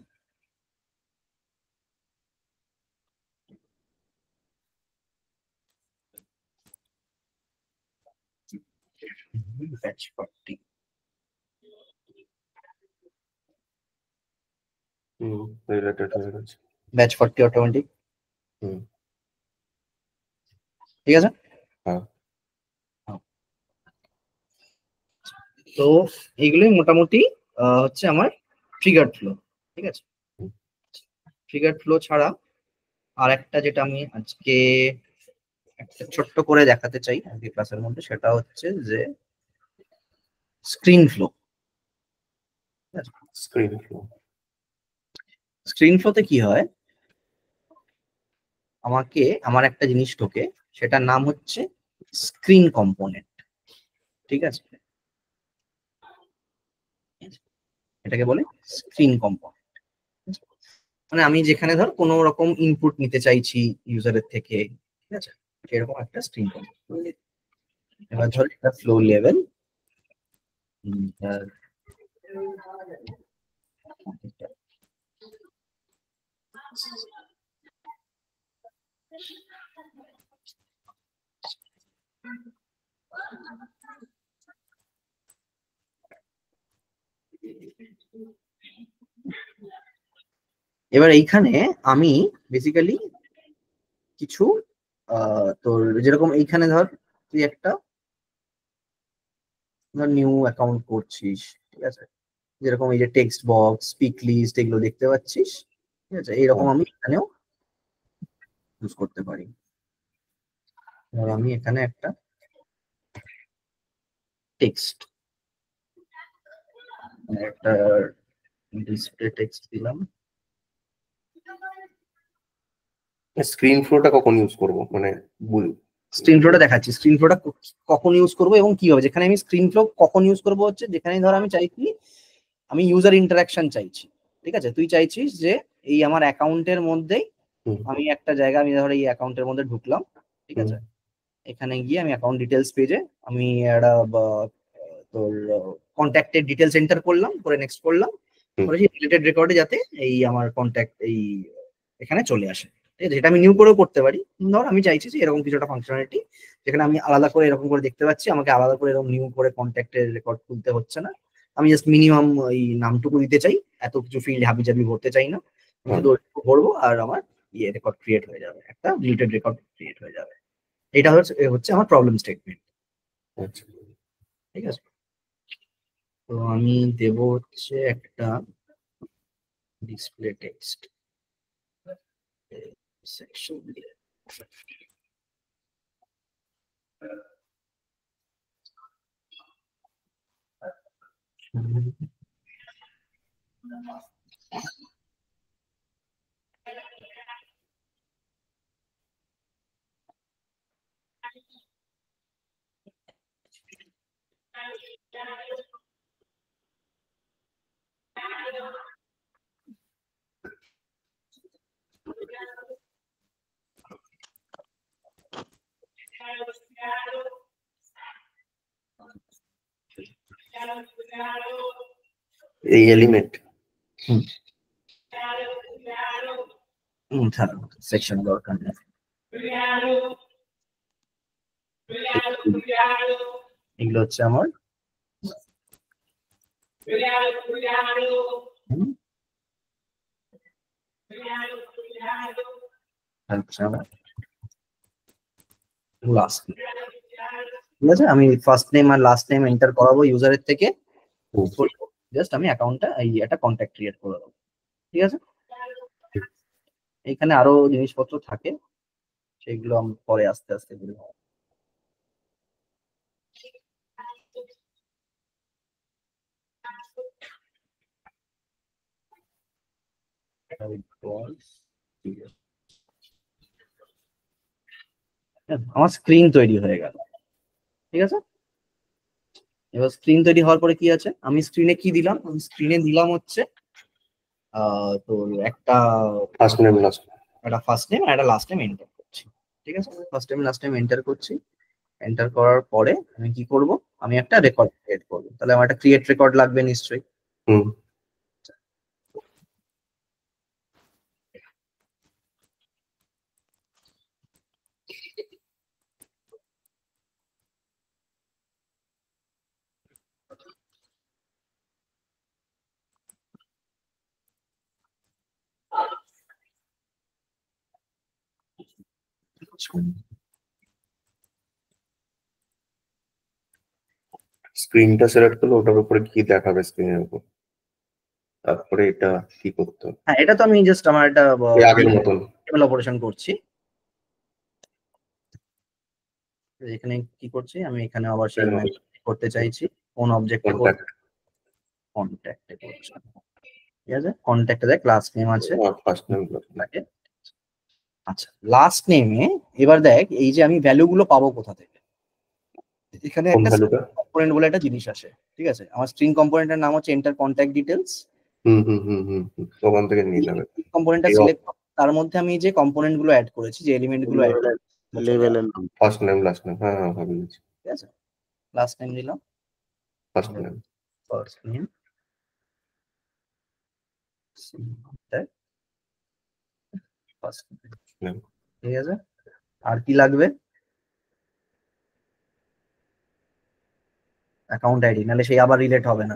ব্যাচ 40, রিলেটেড হয়ে গেছে। ব্যাচ 40 অটোমেটিক, হুম ঠিক আছে। হ্যাঁ তো এইগুলোই মোটামুটি হচ্ছে আমার ট্রিগার ফ্লো, ঠিক আছে। ট্রিগার ফ্লো ছাড়া আর একটা যেটা আমি আজকে একটা ছোট্ট করে দেখাতে চাই আজকে ক্লাসের মধ্যে, সেটা হচ্ছে যে screen flow. Screen flow. Screen ফ্লোতে কি হয়, আমাকে আমার একটা জিনিস ঢোকে, সেটার নাম হচ্ছে স্ক্রিন কম্পোনেন্ট। ঠিক আছে, এটাকে বলে স্ক্রিন কম্পোনেন্ট। মানে আমি যেখানে ধর কোনো রকম ইনপুট নিতে চাইছি ইউজারের থেকে, ঠিক আছে, এরকম একটা স্ক্রিন কম্পোনেন্ট। এবার ধর এটা ফ্লো লেভেল, এবার এইখানে আমি বেসিক্যালি কিছু তোর যেরকম এইখানে ধর তুই একটা ধর নিউ অ্যাকাউন্ট করছিস, ঠিক আছে, যেরকম এই যে টেক্সট বক্স, স্পিক লিস্ট, এগুলো দেখতে পাচ্ছিস, ঠিক আছে, এইরকম আমি এখানেও ইউজ করতে পারি। ধর আমি এখানে একটা টেক্সট, একটা ডিসপ্লে টেক্সট দিলাম। স্ক্রিন ফ্লোটা কখন ইউজ করবো মানে স্ক্রিন ফ্লোটা দেখাচ্ছি, স্ক্রিন ফ্লোটা কখন ইউজ করবো এবং কি হবে। যেখানে আমি স্ক্রিন ফ্লো কখন ইউজ করবো হচ্ছে যেখানে ধর আমি চাইছি, আমি ইউজার ইন্টারাকশন চাইছি, ঠিক আছে, তুই চাইছিস যে এই আমার অ্যাকাউন্টের মধ্যেই আমি একটা জায়গা, আমি ধর এই অ্যাকাউন্টের মধ্যে ঢুকলাম, ঠিক আছে, এখানে গিয়ে আমি অ্যাকাউন্ট ডিটেলস পেজে আমি একটা তোর কন্ট্যাক্টের ডিটেলস এন্টার করলাম, করে নেক্সট করলাম, করে রিলেটেড রেকর্ডে যাতে এই আমার কন্ট্যাক্ট এই এখানে চলে আসে, ঠিক আছে। এটা আমি নিউ করেও করতে পারি। ধর আমি চাইছি যে এরকম কিছু একটা ফাংশনালিটি যেখানে আমি আলাদা করে এরকম করে দেখতে পাচ্ছি, আমাকে আলাদা করে এরকম নিউ করে কন্ট্যাক্টের রেকর্ড খুলতে হচ্ছে না, আমি জাস্ট মিনিমাম এই নামটুকু দিতে চাই, এত কিছু ফিল্ড হাবিজাবি ভরতে চাই না, শুধু ওইটুকু ভরবো আর আমার ইয়ে রেকর্ড ক্রিয়েট হয়ে যাবে, একটা রিলেটেড রেকর্ড ক্রিয়েট হয়ে যাবে। এটা হচ্ছে আমার প্রবলেম স্টেটমেন্ট, ঠিক আছে। তো আমি দেব হচ্ছে একটা ডিসপ্লে টেক্সট সেকশন দিয়ে, এই এলিমেন্ট সেকশন দরকার নেই। এগুলো হচ্ছে আমার লাস্ট, ঠিক আছে। আমি ফার্স্ট নেম আর লাস্ট নেম এন্টার করাবো ইউজারের থেকে, জাস্ট আমি অ্যাকাউন্টটা এই একটা কন্ট্যাক্ট ক্রিয়েট করে দেবো, ঠিক আছে। এখানে আরো জিনিসপত্র থাকে, সেগুলো আমি পরে আস্তে আস্তে বলবো। আমার স্ক্রিন তৈরি হয়ে গেল, ঠিক আছে। এবার স্ক্রিন তৈরি হওয়ার পরে কি আছে, আমি স্ক্রিনে কি দিলাম, আমি স্ক্রিনে দিলাম হচ্ছে তোর একটা ফার্স্ট নেম লাস্ট একটা ফার্স্ট নেম আর একটা লাস্ট নেম এন্টার করছি, ঠিক আছে। First name last name enter করছি, এন্টার করার পরে আমি কি করব, আমি একটা রেকর্ড ক্রিয়েট করব। তাহলে আমার একটা ক্রিয়েট রেকর্ড লাগবে নিশ্চয়ই। স্ক্রিনটা সিলেক্ট করলে ওটার উপরে কি দেখাবে স্ক্রিনের উপর, তারপরে এটা কি করতে হবে? হ্যাঁ, এটা তো আমি জাস্ট আমার একটা আগের মতন অপারেশন করছি। এখানে কি করছি, আমি এখানে আবার সেই করতে চাইছি কোন অবজেক্ট কন্ট্যাক্ট কন্ট্যাক্টে করছে, ঠিক আছে, কন্ট্যাক্টে দেখ লাস্ট নেম আছে ফার্স্ট নেম থাকে। আচ্ছা, লাস্ট নেমে এবার দেখ এই যে আমি ভ্যালু গুলো পাবো কোথা থেকে। এখানে কোন একটা ভ্যালুটা? কম্পোনেন্ট বলে একটা জিনিস আসে, ঠিক আছে, আমার স্ট্রিং কম্পোনেন্টের নাম হচ্ছে এন্টার কন্ট্যাক্ট ডিটেলস। ওখান থেকে নিয়ে নেবে। কম্পোনেন্টটা সিলেক্ট, তার মধ্যে আমি যে কম্পোনেন্ট গুলো অ্যাড করেছি, যে এলিমেন্ট গুলো অ্যাড লেভেলের নাম। ফার্স্ট নেম লাস্ট নেম, হ্যাঁ হ্যাঁ ভাবে নিচ্ছি। ঠিক আছে, লাস্ট নেম দিলাম, first name first name, first name, ঠিক আছে। আর কি লাগবে? অ্যাকাউন্ট আইডি, নাহলে সেই আবার রিলেট হবে না।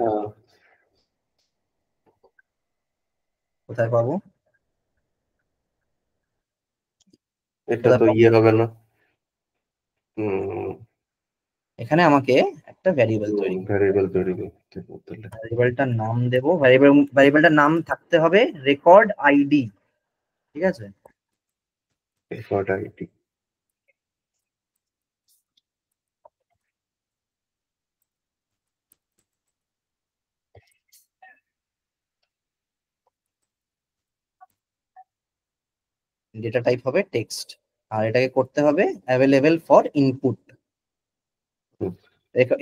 কোথায় পাবো? এটা তো ইয়ে হবে না। এখানে আমাকে একটা ভ্যারিয়েবল তৈরি, ভ্যারিয়েবল তৈরি করতে হবে। ভ্যারিয়েবলটার নাম দেবো, ভ্যারিয়েবলটার নাম থাকতে হবে রেকর্ড আইডি, ঠিক আছে। রেকর্ড আইডি, ডেটা টাইপ হবে টেক্সট, আর এটাকে করতে হবে অ্যাভেলেবেল ফর ইনপুট।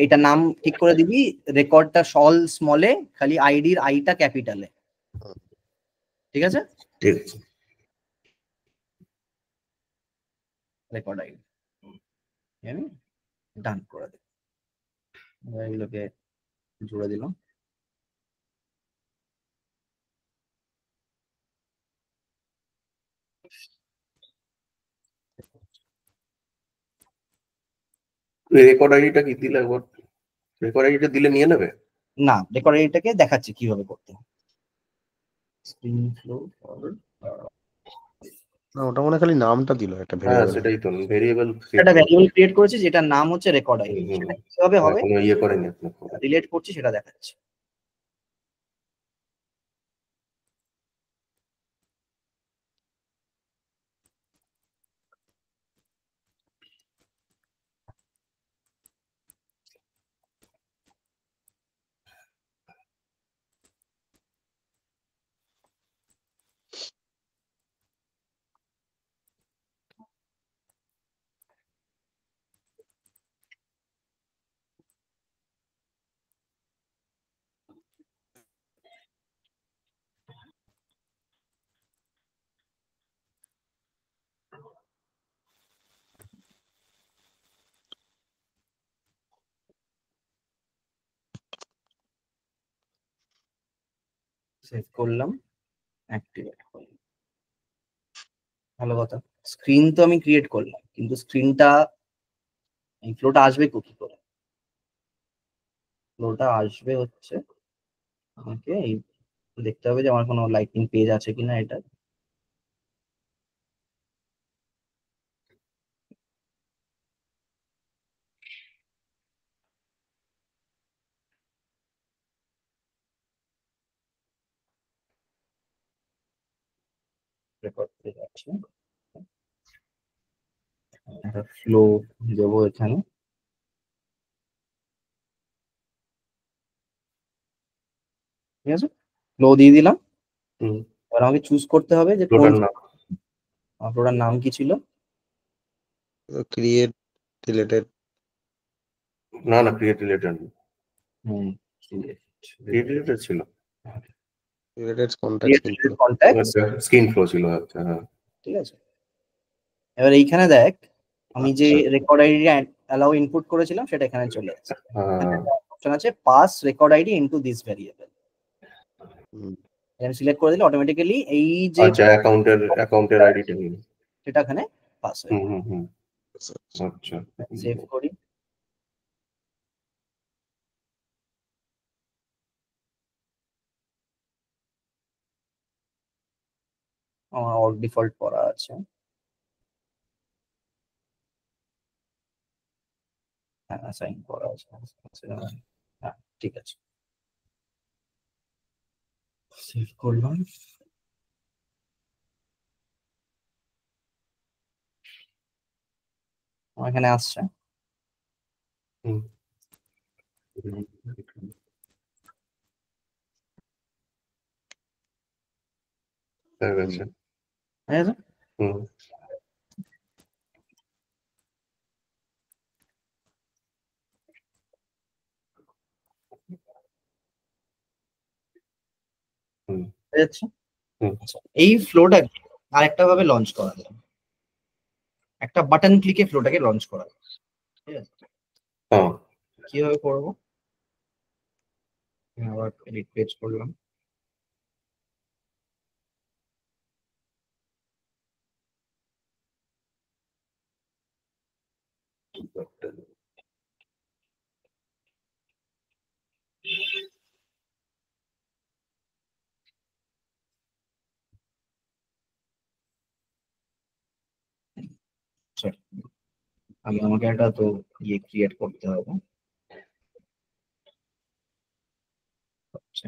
এটা নাম ঠিক করে দিবি, রেকর্ডটা সল স্মলে, খালি আইডির আইটা ক্যাপিটালে, ঠিক আছে। ঠিক আছে। রেকর্ড আইডি আমি ডান করে দিই, এগুলোকে জুড়ে দিলাম। রেকর্ড আইডিটা কি দিলে একবার, রেকর্ড আইডিটা দিলে নিয়ে নেবে? না, রেকর্ড আইডিটাকে দেখাচ্ছি কিভাবে করতে হয়। স্ক্রিন ফ্লো ফরওয়ার্ড, না, ওটা মনে হয় খালি নামটা দিল একটা হ্যাঁ ভেরিয়েবল। সেটাই তো, ভেরিয়েবল একটা ভ্যারিয়েবল ক্রিয়েট করেছি যেটার নাম হচ্ছে রেকর্ড আইডি, সেটা কিভাবে হবে এখনো ইয়ে করেনি আপনার। রিলেট করছি সেটা দেখাচ্ছি। সেভ করলাম, অ্যাক্টিভেট করলাম, ভালো কথা। স্ক্রিন তো আমি ক্রিয়েট করলাম, কিন্তু স্ক্রিনটা এই ফ্লোটা আসবে কি করে? ফ্লোটা আসবে হচ্ছে আমাকে এই দেখতে হবে যে আমার কোনো লাইটিং পেজ আছে কিনা। এটা রেকর্ড পেজ আছে, একটা ফ্লো দেবো এখানে, ঠিক আছে, ফ্লো দিয়ে দিলাম। এবার আমাকে চুজ করতে হবে যে কোন ফ্লোটার নাম, ফ্লোটার নাম কি ছিল। ক্রিয়েট রিলেটেড, না না ক্রিয়েট রিলেটেড, হুম, ক্রিয়েট রিলেটেড ছিল, রিলেটেড কন্টাক্ট ইনফো। কন্ট্যাক্ট, আচ্ছা স্ক্রিন ফ্লো ছিল, আচ্ছা হ্যাঁ। ঠিক আছে। এবার এইখানে দেখ আমি যে আচ্ছা। রেকর্ড আইডি অ্যালাউ ইনপুট করেছিলাম সেটা এখানে চলে আসছে। হ্যাঁ অপশন আছে pass record ID into this variable, এখানে সিলেক্ট করে দিলে অটোমেটিক্যালি এই যে আচ্ছা, অ্যাকাউন্টের আইডিটা নিয়ে, সেটা এখানে পাস হয়ে হুম আচ্ছা। সেভ করি। আমার অল ডিফল্ট করা আছে, হ্যাঁ অ্যাসাইন করা আছে, হ্যাঁ ঠিক আছে, সেভ করলাম। আমার এখানে আসছে, হুম। হয়ে গেছে। ঠিক আছে? হুম হুম বুঝা যাচ্ছে? হুম আচ্ছা, এই ফ্লোটাকে আরেকটা ভাবে লঞ্চ করা যায়, একটা বাটন ক্লিকে ফ্লোটাকে লঞ্চ করা যায়। ঠিক আছে, হ্যাঁ কিভাবে করবো? আবার এডিট পেজ করলাম, Sorry, আমাকে একটা তো ইয়ে ক্রিয়েট করতে হবে। আচ্ছা,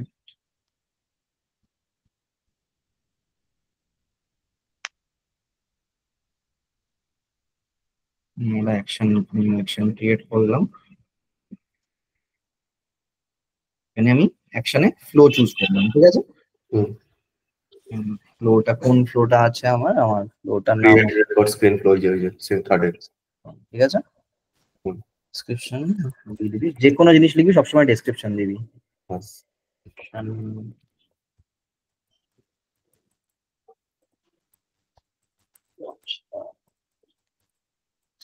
আমরা অ্যাকশন ক্রিয়েট করলাম, এখানে আমি অ্যাকশনে ফ্লো চুজ করলাম। ঠিক আছে, হুম ফ্লোটা কোন ফ্লোটা আছে আমার ফ্লোটার নাম ক্রিয়েট রেকর্ড স্ক্রিন ফ্লো যে থার্ডে। ঠিক আছে, হুম ডেসক্রিপশন দিবি, যে কোনো জিনিস লিখবি সবসময় ডেসক্রিপশন দিবি। বাস।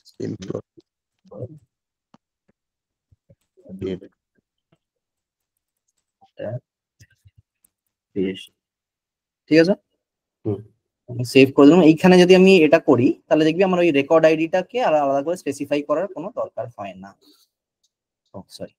স্ক্রিন ফ্লো ঠিক আছে, হুম সেভ করে দিলাম। এইখানে যদি আমি এটা করি তাহলে দেখবি আমার ওই রেকর্ড আইডিটাকে আর আলাদা করে স্পেসিফাই করার কোনো দরকার হয় না। সরি,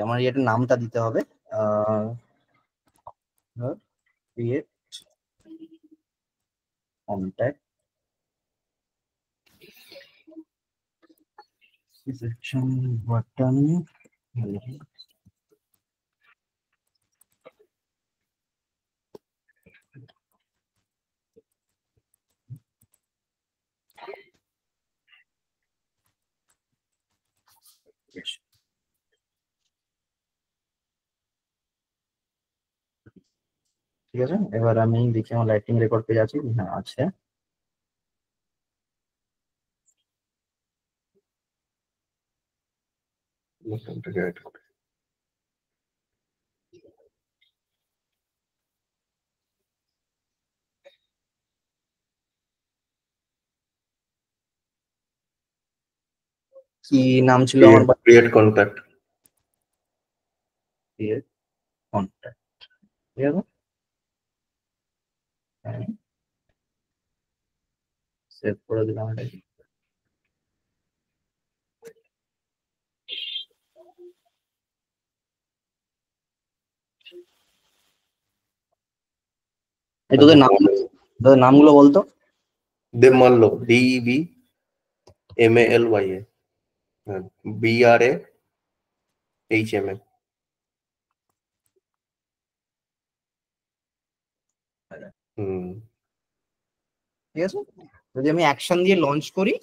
আমার এটার নামটা দিতে হবে, ক্রিয়েট কন্ট্যাক্ট সেকশন বাটন। ঠিক আছে, এবার আমি দেখি আমার লাইটিং রেকর্ড পেজ আছে, হ্যাঁ আছে। এখানটাকে add করি। কি নাম ছিল আমার? Create contact. Create contact. ঠিক আছে, সেভ করে দিলাম এটাকে। এই তোদের নামগুলো বলতো। Debmalya, DEBMALYA, BRAHMA। হুম ঠিক আছে, যদি আমি অ্যাকশন দিয়ে লঞ্চ করি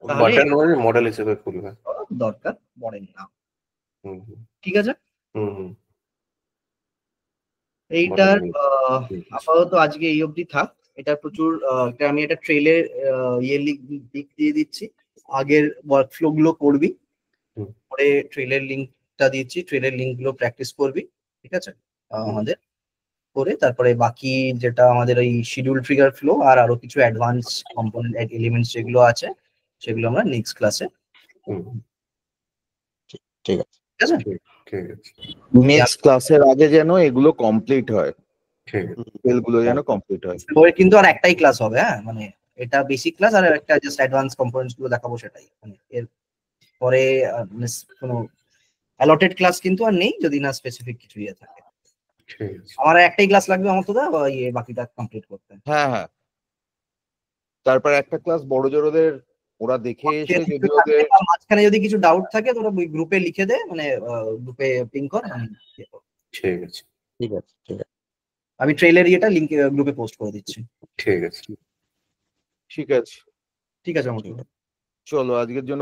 তাহলে বাটন মডেল হিসেবে খুলবে। দরকার পড়ে না। হুম হুম ঠিক আছে, হুম হুম এইটার ঠিক আছে। আপাতত আজকে এই অবধি থাক। এটা প্রচুর আমি একটা ট্রেলের লিঙ্ক দিয়ে দিচ্ছি, আগের ওয়ার্কফ্লো গুলো করবি, পরে ট্রেলের লিঙ্কটা দিচ্ছি, ট্রেলের লিঙ্ক গুলো প্র্যাকটিস করবি। ঠিক আছে, আমাদের করে তারপরে বাকি যেটা আমাদের ওই শিডিউল ট্রিগার ফ্লো আর আরো কিছু অ্যাডভান্স কম্পোনেন্ট এলিমেন্টস যেগুলো আছে সেগুলো আমরা নেক্সট ক্লাসে, হুম, ঠিক আছে। ঠিক আছে? ঠিক আছে, নেক্সট ক্লাসের আগে যেন এগুলো কমপ্লিট হয়, ঠিক আছে। স্পেলগুলো যেন কমপ্লিট হয়। ফ্লো এর কিন্তু আর একটাই ক্লাস হবে, হ্যাঁ, মানে এটা বেসিক ক্লাস আর একটা জাস্ট অ্যাডভান্স কম্পোনেন্টস গুলো দেখাবো সেটাই, মানে এর পরে কোনো অ্যালটেড ক্লাস কিন্তু আর নেই যদি না স্পেসিফিক কিছু ইয়ে থাকে। ঠিক আছে। আমার একটাই ক্লাস লাগবে আমার তো দা ইয়ে বাকিটা কমপ্লিট করতে। হ্যাঁ হ্যাঁ, তারপর একটা ক্লাস বড় জোরদের ওরা দেখে এসে যদি ওদের আর মাঝখানে যদি কিছু ডাউট থাকে তোরা ওই গ্রুপে লিখে দে, মানে গ্রুপে পিং কর, আমি ইয়ে করব। ঠিক আছে, ঠিক আছে, ঠিক আছে। আমি ট্রেইলের ইয়েটা লিংক গ্রুপে পোস্ট করে দিচ্ছি। ঠিক আছে। ঠিক আছে। ঠিক আছে আমার। চলো আজকের জন্য